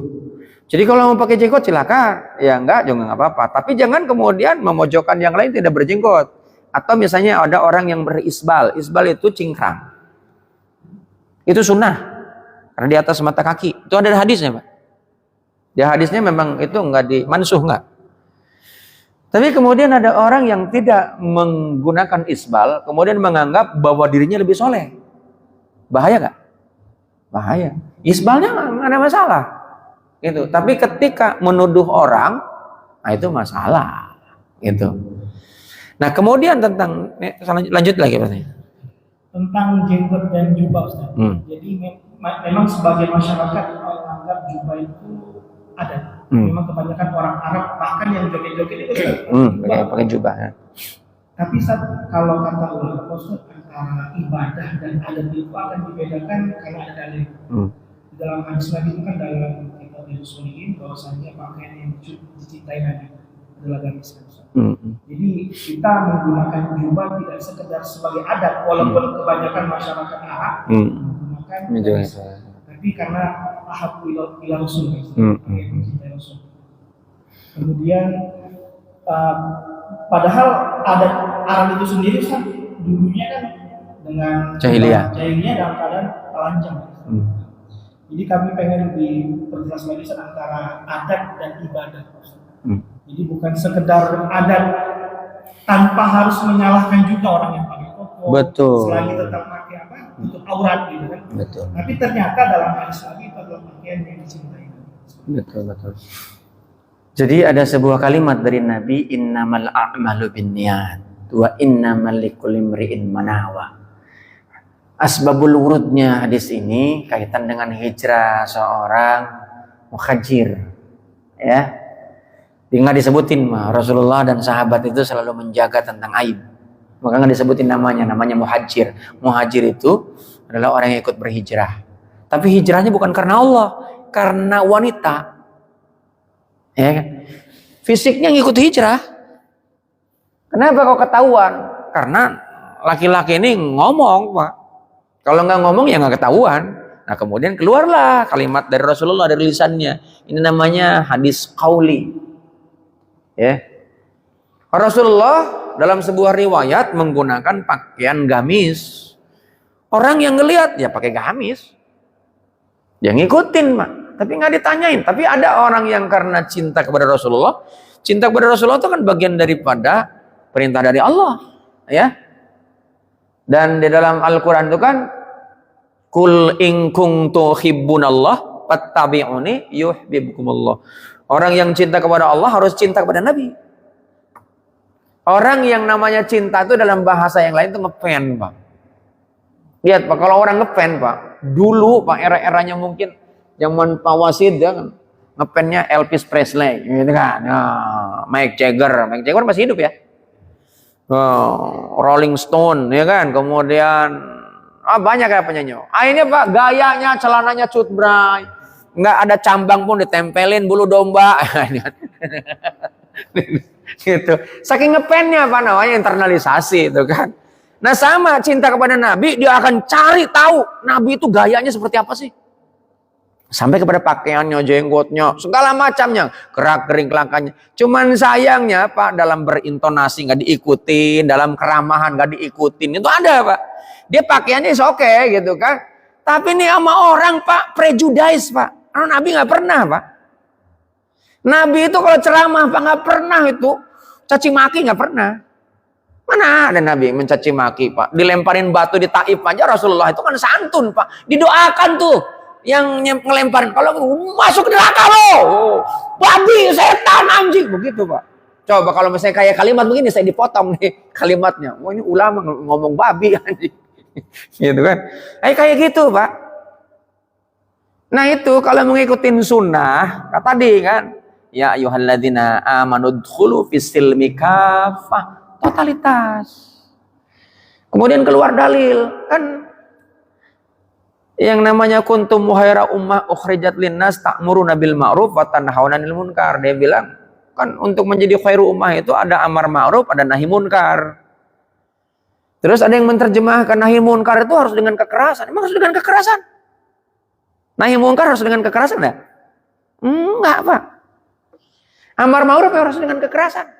Jadi kalau mau pakai jenggot silakan, ya enggak juga nggak apa-apa. Tapi jangan kemudian memojokkan yang lain tidak berjenggot. Atau misalnya ada orang yang berisbal, isbal itu cingkrang. Itu sunnah, karena di atas mata kaki. Itu ada hadisnya, Pak. Di hadisnya memang itu enggak mansuh enggak. Tapi kemudian ada orang yang tidak menggunakan isbal, kemudian menganggap bahwa dirinya lebih soleh. Bahaya nggak? Bahaya. Isbalnya nggak ada masalah. Gitu. Tapi ketika menuduh orang, nah itu masalah. Gitu. Nah kemudian tentang, lanjut lagi pertanyaan. Tentang jenggot dan jubah Ustaz. Jadi memang sebagai masyarakat menganggap jubah itu adat. Memang kebanyakan orang Arab bahkan yang joget-joget itu pakai jubah ya. Tapi kalau kata ulama Ustaz, antara ibadah dan adat itu akan dibedakan karena ada dalil. Dalam hadis Nabi itu kan dalam kitab Al-Sunnah bahwasanya pakaian yang dicintai Nabi adalah gamis. Jadi kita menggunakan jubah tidak sekedar sebagai adat, walaupun kebanyakan masyarakat Arab menggunakan gamis. Tapi karena ahab ila Rasul, kemudian padahal adat Arab itu sendiri kan dulunya kan dengan jahiliyah dalam keadaan telanjang. Jadi kami pengen diperjelas lagi antara adat dan ibadah. Jadi bukan sekedar adat tanpa harus menyalahkan juga orang yang pakai koko. Betul. Selagi tetap pakai apa? Untuk aurat gitu kan. Betul. Tapi ternyata dalam hadis lagi itu adalah pakaian yang dicintai. Betul. Jadi ada sebuah kalimat dari Nabi, innamal a'malu binniyat wa innamal likulli imri'in manawa. Asbabul wurudnya hadis ini kaitan dengan hijrah seorang muhajir. Ya. Nggak disebutin Rasulullah dan sahabat itu selalu menjaga tentang aib. Maka nggak disebutin namanya muhajir. Muhajir itu adalah orang yang ikut berhijrah. Tapi hijrahnya bukan karena Allah, karena wanita. Ya kan? Fisiknya ngikut hijrah. Kenapa kok ketahuan? Karena laki-laki ini ngomong, Pak. Kalau nggak ngomong ya nggak ketahuan. Nah kemudian keluarlah kalimat dari Rasulullah dari lisannya. Ini namanya hadis qauli. Ya. Rasulullah dalam sebuah riwayat menggunakan pakaian gamis. Orang yang ngelihat ya pakai gamis. Ya ngikutin, Mak. Tapi nggak ditanyain. Tapi ada orang yang karena cinta kepada Rasulullah. Cinta kepada Rasulullah itu kan bagian daripada perintah dari Allah. Ya. Dan di dalam Al-Quran itu kan Kul in kuntum tuhibbunallah fattabi'uni yuhibbukumullah. Orang yang cinta kepada Allah harus cinta kepada Nabi. Orang yang namanya cinta itu dalam bahasa yang lain itu ngefan, Pak. Lihat, Pak, kalau orang ngefan, Pak, dulu, Pak, era-eranya mungkin zaman Pak Wasid ya kan, ngefannya Elvis Presley, gitu kan. Nah, Mick Jagger masih hidup ya. Rolling Stone, ya kan. Kemudian banyak ya penyanyi. Ini Pak, gayanya celananya cutbray. Nggak ada cambang pun ditempelin bulu domba. Gitu. Saking ngepennya apa namanya internalisasi itu kan. Nah sama cinta kepada Nabi, dia akan cari tahu Nabi itu gayanya seperti apa sih. Sampai kepada pakaiannya, jenggotnya, segala macamnya, gerak kering kelangkanya. Cuman sayangnya Pak, dalam berintonasi nggak diikutin, dalam keramahan nggak diikutin. Itu ada Pak. Dia pakaiannya oke gitu kan. Tapi ini sama orang Pak, prejudice Pak. Karena Nabi nggak pernah Pak. Nabi itu kalau ceramah Pak nggak pernah itu caci maki, nggak pernah. Mana ada Nabi mencaci maki Pak. Dilemparin batu di Taif aja Rasulullah itu kan santun Pak. Didoakan tuh yang ngelemparin, kalau masuk ke neraka lo, babi, setan, anjing, begitu Pak. Coba kalau misalnya kayak kalimat begini, saya dipotong nih kalimatnya. Wah ini ulama ngomong babi anjing, gitu kan? Kayak gitu Pak. Nah itu kalau mengikutin sunnah, kata tadi kan, ya ayyuhalladzina amanu dkhulu fis-silmi kafah, totalitas. Kemudian keluar dalil kan. Yang namanya kuntum khaira ummah ukhrijat linnas ta'muruna bil ma'ruf wa tanhauna 'anil munkar. Dia bilang, kan untuk menjadi khairu ummah itu ada amar ma'ruf, ada nahi munkar. Terus ada yang menerjemahkan nahi munkar itu harus dengan kekerasan. Emang harus dengan kekerasan? Nahi munkar harus dengan kekerasan enggak? Enggak, Pak. Amar ma'ruf harus dengan kekerasan?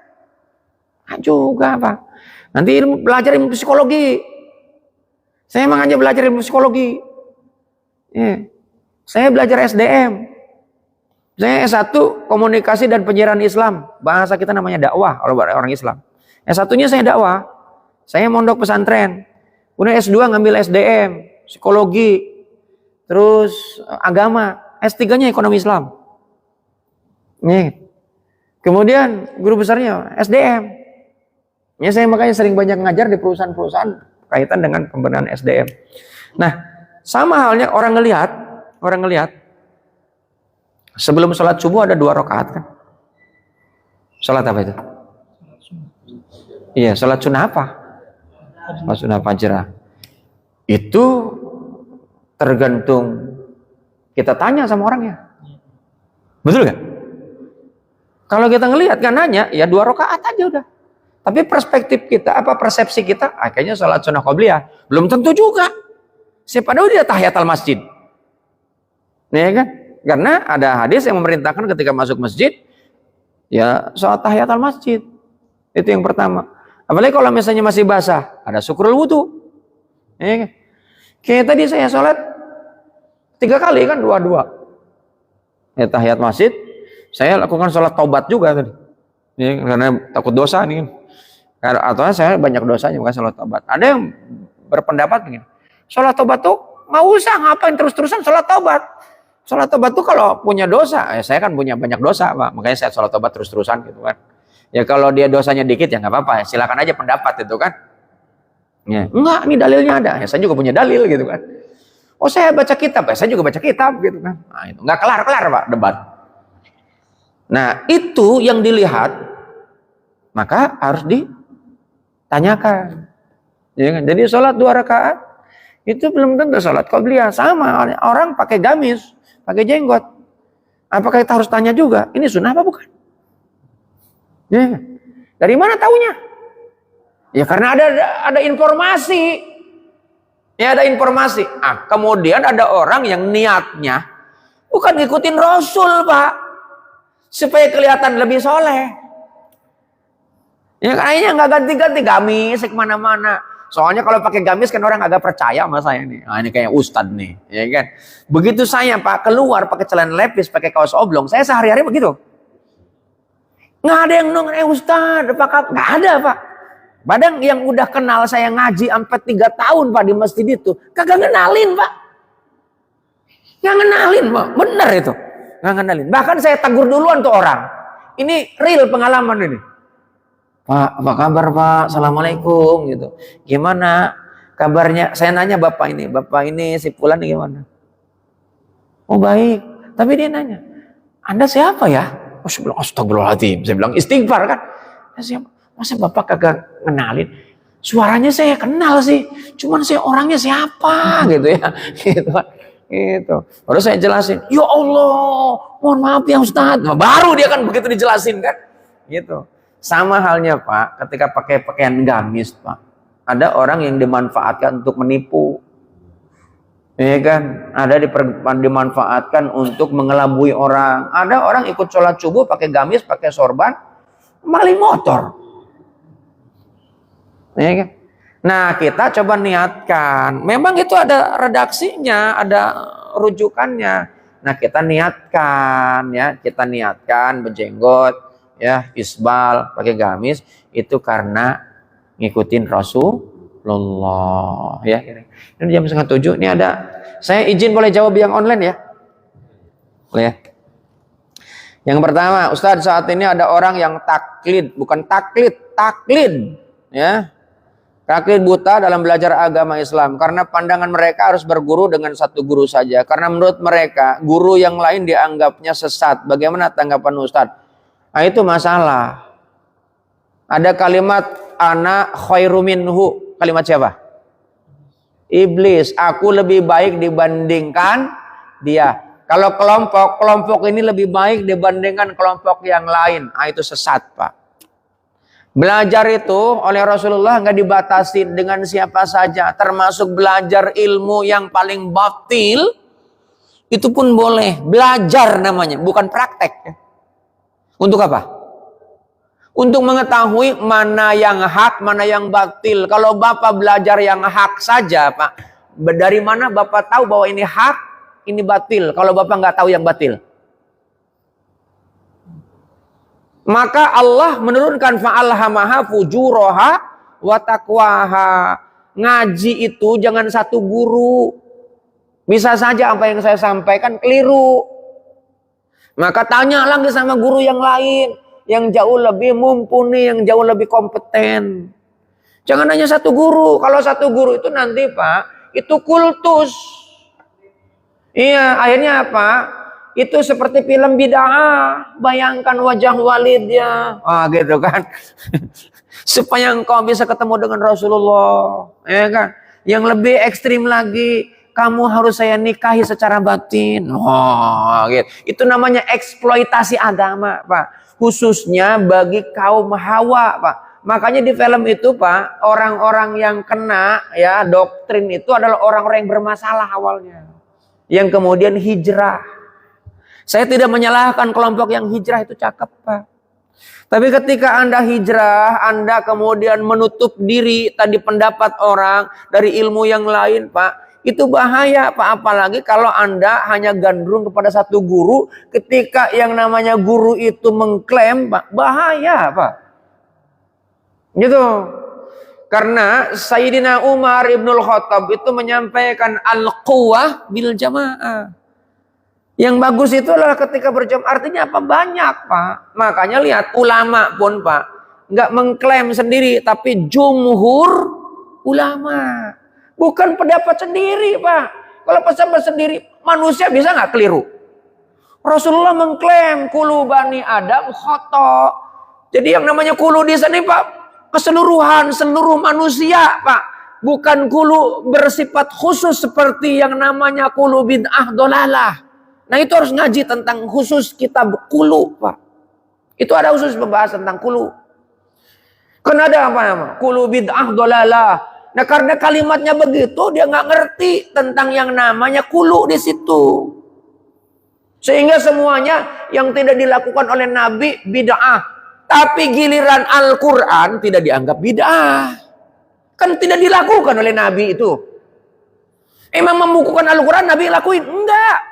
Enggak juga, Pak. Nanti belajar ilmu psikologi. Saya emang aja belajar ilmu psikologi. Saya belajar SDM. Saya S1 komunikasi dan penyiaran Islam. Bahasa kita namanya dakwah kalau orang Islam. S1-nya saya dakwah. Saya mondok pesantren. Kemudian S2 ngambil SDM, psikologi, terus agama. S3-nya ekonomi Islam. Kemudian guru besarnya SDM. Saya makanya sering banyak ngajar di perusahaan-perusahaan kaitan dengan pembenahan SDM. Nah, sama halnya orang ngelihat sebelum sholat subuh ada 2 rakaat kan? Sholat apa itu? Iya, sholat sunnah apa? Sholat sunnah fajr. Itu tergantung kita tanya sama orangnya. Betul gak? Kalau kita ngelihat kan nanya, ya 2 rakaat aja udah. Tapi perspektif kita, persepsi kita, kayaknya sholat sunnah qobliyah. Belum tentu juga. Siapa tahu dia tahiyatul masjid. Ya kan? Karena ada hadis yang memerintahkan ketika masuk masjid, ya sholat tahiyatul masjid. Itu yang pertama. Apalagi kalau misalnya masih basah, ada syukrul wudu. Ya kan? Kayak tadi saya sholat 3 kali kan, 2-2. Ya, tahiyat masjid, saya lakukan sholat taubat juga tadi. Ya, karena takut dosa nih. Atau saya banyak dosanya, bukan sholat taubat. Ada yang berpendapat begini. Sholat taubat tuh nggak usah ngapain terus-terusan sholat taubat. Sholat taubat tuh kalau punya dosa, saya kan punya banyak dosa Pak, makanya saya sholat taubat terus-terusan gitu kan. Ya kalau dia dosanya dikit ya nggak apa-apa, silakan aja pendapat itu kan. Ya, enggak, ini dalilnya ada. Ya, saya juga punya dalil gitu kan. Oh saya baca kitab, ya saya juga baca kitab gitu kan. Nah itu nggak kelar-kelar Pak debat. Nah itu yang dilihat, maka harus ditanyakan. Ya kan? Jadi sholat 2 rakaat itu belum tentu sholat qobliyah. Sama orang pakai gamis, pakai jenggot. Apakah kita harus tanya juga, ini sunnah apa bukan? Ya. Dari mana taunya? Ya karena ada informasi. Ya ada informasi. Kemudian ada orang yang niatnya bukan ngikutin Rasul Pak, supaya kelihatan lebih soleh. Ya kayaknya nggak ganti-ganti gamis kemana-mana. Soalnya kalau pakai gamis kan orang agak percaya sama saya nih. Nah, ini kayak ustadz nih, ya kan? Begitu saya Pak keluar pakai celana lepis, pakai kaos oblong, saya sehari-hari begitu. Nggak ada yang nongol, ustadz, nggak ada Pak. Padahal yang udah kenal saya ngaji sampai 3 tahun Pak di masjid itu, kagak ngenalin Pak. Nggak ngenalin Pak, bener itu. Nggak ngenalin. Bahkan saya tegur duluan tuh orang. Ini real pengalaman ini. Pak, apa kabar Pak? Assalamualaikum gitu. Gimana kabarnya? Saya nanya bapak ini si Fulan gimana? Oh baik. Tapi dia nanya, Anda siapa ya? Oh saya bilang astagfirullahaladzim. Saya bilang istighfar kan. Siapa? Masa bapak kagak kenalin? Suaranya saya kenal sih. Cuman saya orangnya siapa gitu ya. Gitu. Baru saya jelasin. Ya Allah, mohon maaf ya Ustadz. Baru dia kan begitu dijelasin kan. Gitu. Sama halnya Pak, ketika pakai pakaian gamis Pak. Ada orang yang dimanfaatkan untuk menipu. Ya kan? Ada dimanfaatkan untuk mengelabui orang. Ada orang ikut sholat subuh pakai gamis, pakai sorban, maling motor. Ya kan? Nah, kita coba niatkan. Memang itu ada redaksinya, ada rujukannya. Nah, kita niatkan ya, kita niatkan berjenggot, ya, isbal, pakai gamis itu karena ngikutin Rasulullah, ya. Ini jam 6:30. Ini ada. Saya izin boleh jawab yang online ya? Boleh ya? Yang pertama, Ustadz, saat ini ada orang yang taklid, bukan taklid, taklid, ya. Taklid buta dalam belajar agama Islam karena pandangan mereka harus berguru dengan satu guru saja. Karena menurut mereka guru yang lain dianggapnya sesat. Bagaimana tanggapan Ustadz? Nah, itu masalah. Ada kalimat ana khairu minhu. Kalimat siapa? Iblis. Aku lebih baik dibandingkan dia. Kalau kelompok ini lebih baik dibandingkan kelompok yang lain. Nah, itu sesat, Pak. Belajar itu oleh Rasulullah nggak dibatasi dengan siapa saja, termasuk belajar ilmu yang paling batil, itu pun boleh. Belajar namanya, bukan praktek. Untuk apa? Untuk mengetahui mana yang hak, mana yang batil. Kalau Bapak belajar yang hak saja, Pak, dari mana Bapak tahu bahwa ini hak, ini batil? Kalau Bapak nggak tahu yang batil. Maka Allah menurunkan fa'alhamaha fujuraha wa taqwaha. Ngaji itu jangan satu guru. Bisa saja apa yang saya sampaikan keliru. Maka tanya lagi sama guru yang lain, yang jauh lebih mumpuni, yang jauh lebih kompeten. Jangan hanya satu guru. Kalau satu guru itu nanti, Pak, itu kultus. Iya, akhirnya apa? Itu seperti film bid'ah. Bayangkan wajah walidnya. Wah, gitu kan. Supaya engkau bisa ketemu dengan Rasulullah. Ya kan? Yang lebih ekstrim lagi, kamu harus saya nikahi secara batin. Wah, gitu. Itu namanya eksploitasi agama, Pak. Khususnya bagi kaum Hawa, Pak. Makanya di film itu, Pak, orang-orang yang kena ya doktrin itu adalah orang-orang yang bermasalah awalnya. Yang kemudian hijrah. Saya tidak menyalahkan kelompok yang hijrah, itu cakep, Pak. Tapi ketika Anda hijrah, Anda kemudian menutup diri tadi pendapat orang dari ilmu yang lain, Pak, itu bahaya, Pak. Apalagi kalau Anda hanya gandrung kepada satu guru, ketika yang namanya guru itu mengklaim, Pak, bahaya, Pak. Gitu. Karena Sayyidina Umar Ibnul Khattab itu menyampaikan al-quwwah bil jamaah. Yang bagus itu adalah ketika berjamaah. Artinya apa? Banyak, Pak. Makanya lihat ulama pun, Pak, nggak mengklaim sendiri, tapi jumhur ulama. Bukan pendapat sendiri, Pak. Kalau pendapat sendiri, manusia bisa nggak keliru? Rasulullah mengklaim kulu bani Adam khoto. Jadi yang namanya kulu di sini, Pak, keseluruhan seluruh manusia, Pak. Bukan kulu bersifat khusus seperti yang namanya kulu bid'ah dolalah. Nah, itu harus ngaji tentang khusus kitab kulu, Pak. Itu ada khusus pembahasan tentang kulu. Karena ada apa nama? Kulu bid'ah dolalah. Nah, karena kalimatnya begitu, dia nggak ngerti tentang yang namanya kulu di situ. Sehingga semuanya yang tidak dilakukan oleh Nabi bid'ah. Tapi giliran Al-Quran tidak dianggap bid'ah. Kan tidak dilakukan oleh Nabi itu. Emang membukukan Al-Quran Nabi lakuin? Enggak.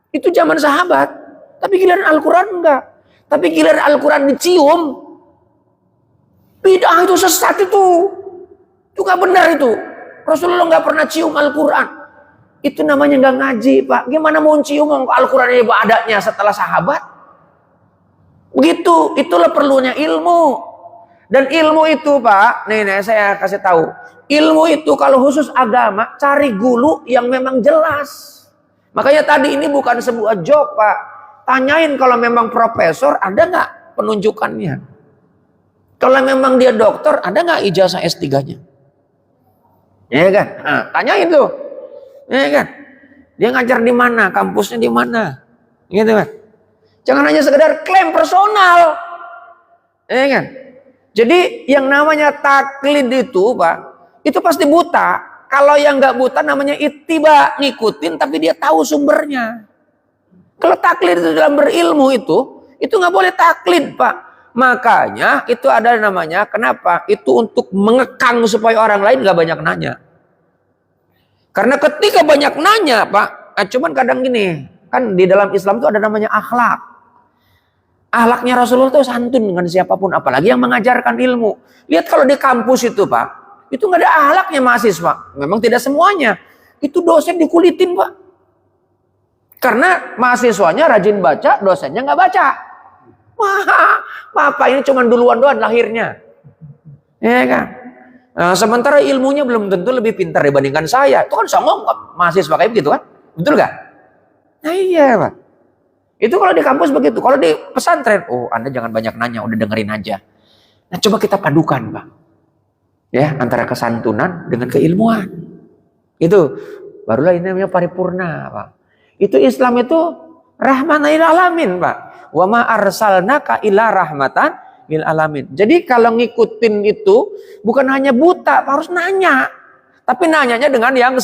Itu zaman sahabat. Tapi giliran Al-Quran enggak. Tapi giliran Al-Quran dicium. Bid'ah itu sesat itu. Itu gak benar itu. Rasulullah gak pernah cium Al-Quran. Itu namanya gak ngaji, Pak. Gimana mau cium Al-Quran ibadatnya setelah sahabat? Begitu. Itulah perlunya ilmu. Dan ilmu itu, Pak. Nih saya kasih tahu. Ilmu itu kalau khusus agama, cari guru yang memang jelas. Makanya tadi ini bukan sebuah joke, Pak. Tanyain kalau memang profesor, ada nggak penunjukannya? Kalau memang dia dokter, ada nggak ijazah S3-nya? Ya kan? Nah, tanyain tuh. Ya kan? Dia ngajar di mana? Kampusnya di mana? Gitu kan? Jangan hanya sekedar klaim personal. Ya kan? Jadi yang namanya taklid itu, Pak, itu pasti buta. Kalau yang nggak buta namanya ittiba, ngikutin tapi dia tahu sumbernya. Kalau taklid itu dalam berilmu itu nggak boleh taklid, Pak. Makanya itu ada namanya, kenapa? Itu untuk mengekang supaya orang lain nggak banyak nanya. Karena ketika banyak nanya, Pak, cuman kadang gini, kan di dalam Islam itu ada namanya akhlak. Akhlaknya Rasulullah itu santun dengan siapapun, apalagi yang mengajarkan ilmu. Lihat kalau di kampus itu, Pak, itu nggak ada akhlaknya mahasiswa. Memang tidak semuanya. Itu dosen dikulitin, Pak. Karena mahasiswanya rajin baca, dosennya nggak baca. Wah, Bapak ini cuma duluan doang lahirnya. Ya kan? Nah, sementara ilmunya belum tentu lebih pintar dibandingkan saya. Itu kan songong mahasiswa kayak begitu kan? Betul nggak? Nah iya, Pak. Itu kalau di kampus begitu. Kalau di pesantren, oh Anda jangan banyak nanya, udah dengerin aja. Nah coba kita padukan, Pak. Ya, antara kesantunan dengan keilmuan. Itu barulah ini namanya paripurna, Pak. Itu Islam itu rahmatan lil alamin, Pak. Wa ma arsalnaka illa rahmatan lil alamin. Jadi kalau ngikutin itu bukan hanya buta, Pak, harus nanya. Tapi nanyanya dengan yang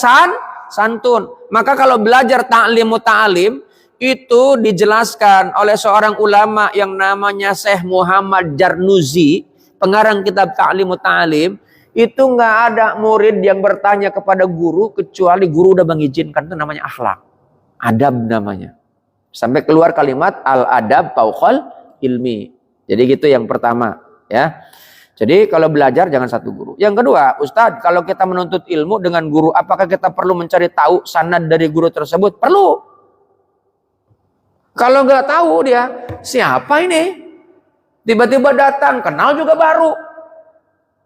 santun. Maka kalau belajar ta'lim muta'alim itu dijelaskan oleh seorang ulama yang namanya Syekh Muhammad Jarnuzi, pengarang kitab ta'lim muta'alim. Itu nggak ada murid yang bertanya kepada guru kecuali guru udah mengizinkan. Itu namanya akhlak, adab namanya. Sampai keluar kalimat al-adab fauqal ilmi. Jadi gitu yang pertama, ya. Jadi kalau belajar jangan satu guru. Yang kedua, Ustadz, kalau kita menuntut ilmu dengan guru, apakah kita perlu mencari tahu sanad dari guru tersebut? Perlu. Kalau nggak tahu dia siapa ini, tiba-tiba datang, kenal juga baru.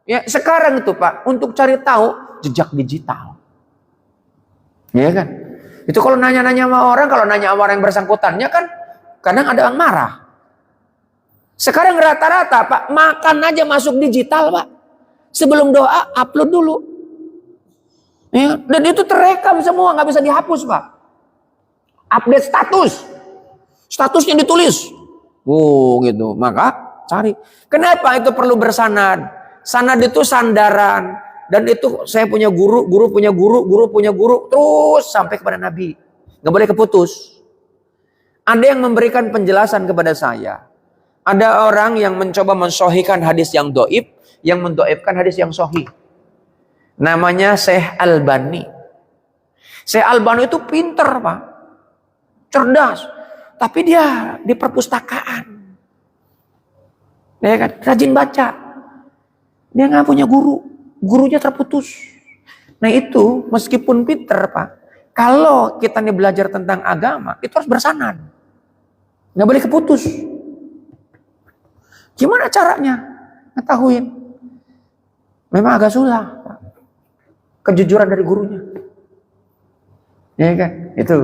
Ya, sekarang itu Pak, untuk cari tahu jejak digital. Ya kan? Itu kalau nanya-nanya sama orang, kalau nanya sama orang yang bersangkutannya kan kadang ada yang marah. Sekarang rata-rata Pak, makan aja masuk digital, Pak. Sebelum doa, upload dulu. Ya, dan itu terekam semua, nggak bisa dihapus, Pak. Update status. Statusnya ditulis. Gitu. Maka cari. Kenapa itu perlu bersanad? Sanad itu sandaran, dan itu saya punya guru, guru punya guru, guru punya guru, terus sampai kepada Nabi. Nggak boleh keputus. Ada yang memberikan penjelasan kepada saya. Ada orang yang mencoba mensohikan hadis yang doib, yang mendoibkan hadis yang sohi. Namanya Syekh Albani. Syekh Albani itu pinter, Pak. Cerdas. Tapi dia di perpustakaan. Ya kan? Rajin baca. Dia nggak punya guru, gurunya terputus. Nah itu meskipun pinter, Pak, kalau kita nih belajar tentang agama, itu harus bersanad, nggak boleh keputus. Gimana caranya ngetahuin? Memang agak susah, Pak. Kejujuran dari gurunya, ya kan? Itu.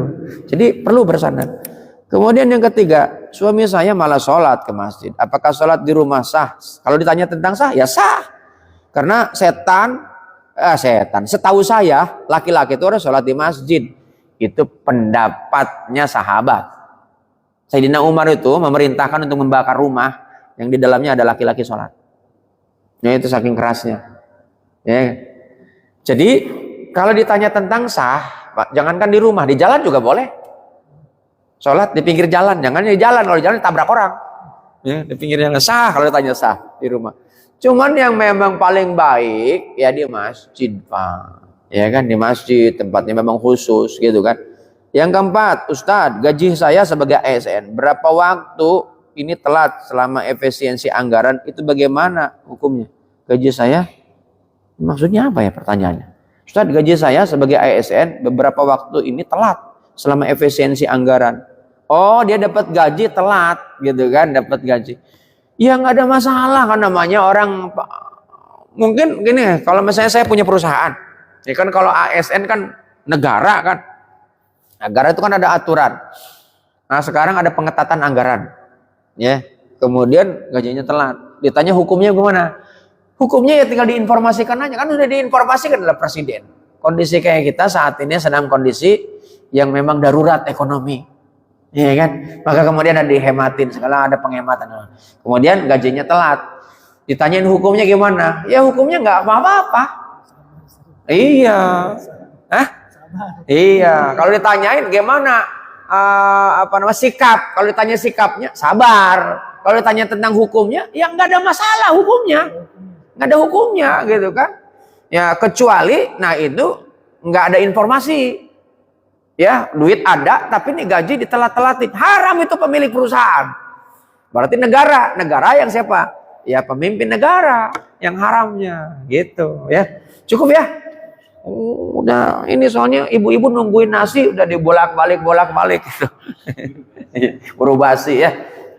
Jadi perlu bersanad. Kemudian yang ketiga, suami saya malah sholat ke masjid. Apakah sholat di rumah sah? Kalau ditanya tentang sah, ya sah. Karena setahu saya laki-laki itu harus sholat di masjid. Itu pendapatnya sahabat. Sayyidina Umar itu memerintahkan untuk membakar rumah yang di dalamnya ada laki-laki sholat. Ya itu saking kerasnya. Ya. Jadi kalau ditanya tentang sah, Pak, jangankan di rumah, di jalan juga boleh. Sholat di pinggir jalan, jangan di jalan, kalau di jalan tabrak orang. Ya, di pinggir jalan sah kalau ditanya sah di rumah. Cuman yang memang paling baik ya di masjid, Pak. Ya kan, di masjid, tempatnya memang khusus gitu kan. Yang keempat, Ustadz, gaji saya sebagai ASN, berapa waktu ini telat selama efisiensi anggaran, itu bagaimana hukumnya? Gaji saya, maksudnya apa ya pertanyaannya? Ustadz, gaji saya sebagai ASN beberapa waktu ini telat selama efisiensi anggaran. Oh, dia dapat gaji telat gitu kan, dapat gaji. Ya nggak ada masalah kan, namanya orang mungkin gini, kalau misalnya saya punya perusahaan, ya kan kalau ASN kan negara kan, negara itu kan ada aturan. Nah sekarang ada pengetatan anggaran, ya, kemudian gajinya telat. Ditanya hukumnya gimana? Hukumnya ya tinggal diinformasikan aja, kan sudah diinformasikan oleh presiden. Kondisi kayak kita saat ini sedang kondisi yang memang darurat ekonomi. Iya kan? Maka kemudian ada dihematin, sekarang ada penghematan. Kemudian gajinya telat. Ditanyain hukumnya gimana? Ya hukumnya nggak apa-apa. Iya. Hah? Iya. Kalau ditanyain gimana sikap? Kalau ditanya sikapnya, sabar. Kalau ditanya tentang hukumnya, ya nggak ada masalah hukumnya. Nggak ada hukumnya gitu kan. Ya kecuali, nah itu nggak ada informasi. Ya, duit ada, tapi nih gaji ditelat-telatin. Haram itu pemilik perusahaan. Berarti negara yang siapa? Ya pemimpin negara yang haramnya, gitu ya. Cukup ya. Udah ini soalnya ibu-ibu nungguin nasi udah dibolak-balik gitu. Berubasi ya.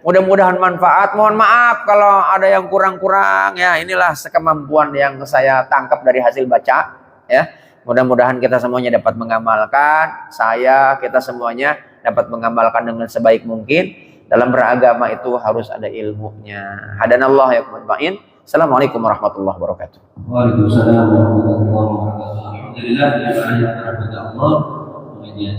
Mudah-mudahan manfaat. Mohon maaf kalau ada yang kurang-kurang ya. Inilah sekemampuan yang saya tangkap dari hasil baca ya. Mudah-mudahan kita semuanya dapat mengamalkan. Kita semuanya dapat mengamalkan dengan sebaik mungkin. Dalam beragama itu harus ada ilmunya. Hadanallah ya kumain. Assalamualaikum warahmatullahi wabarakatuh. Waalaikumsalam warahmatullahi wabarakatuh. Alhamdulillah, Allah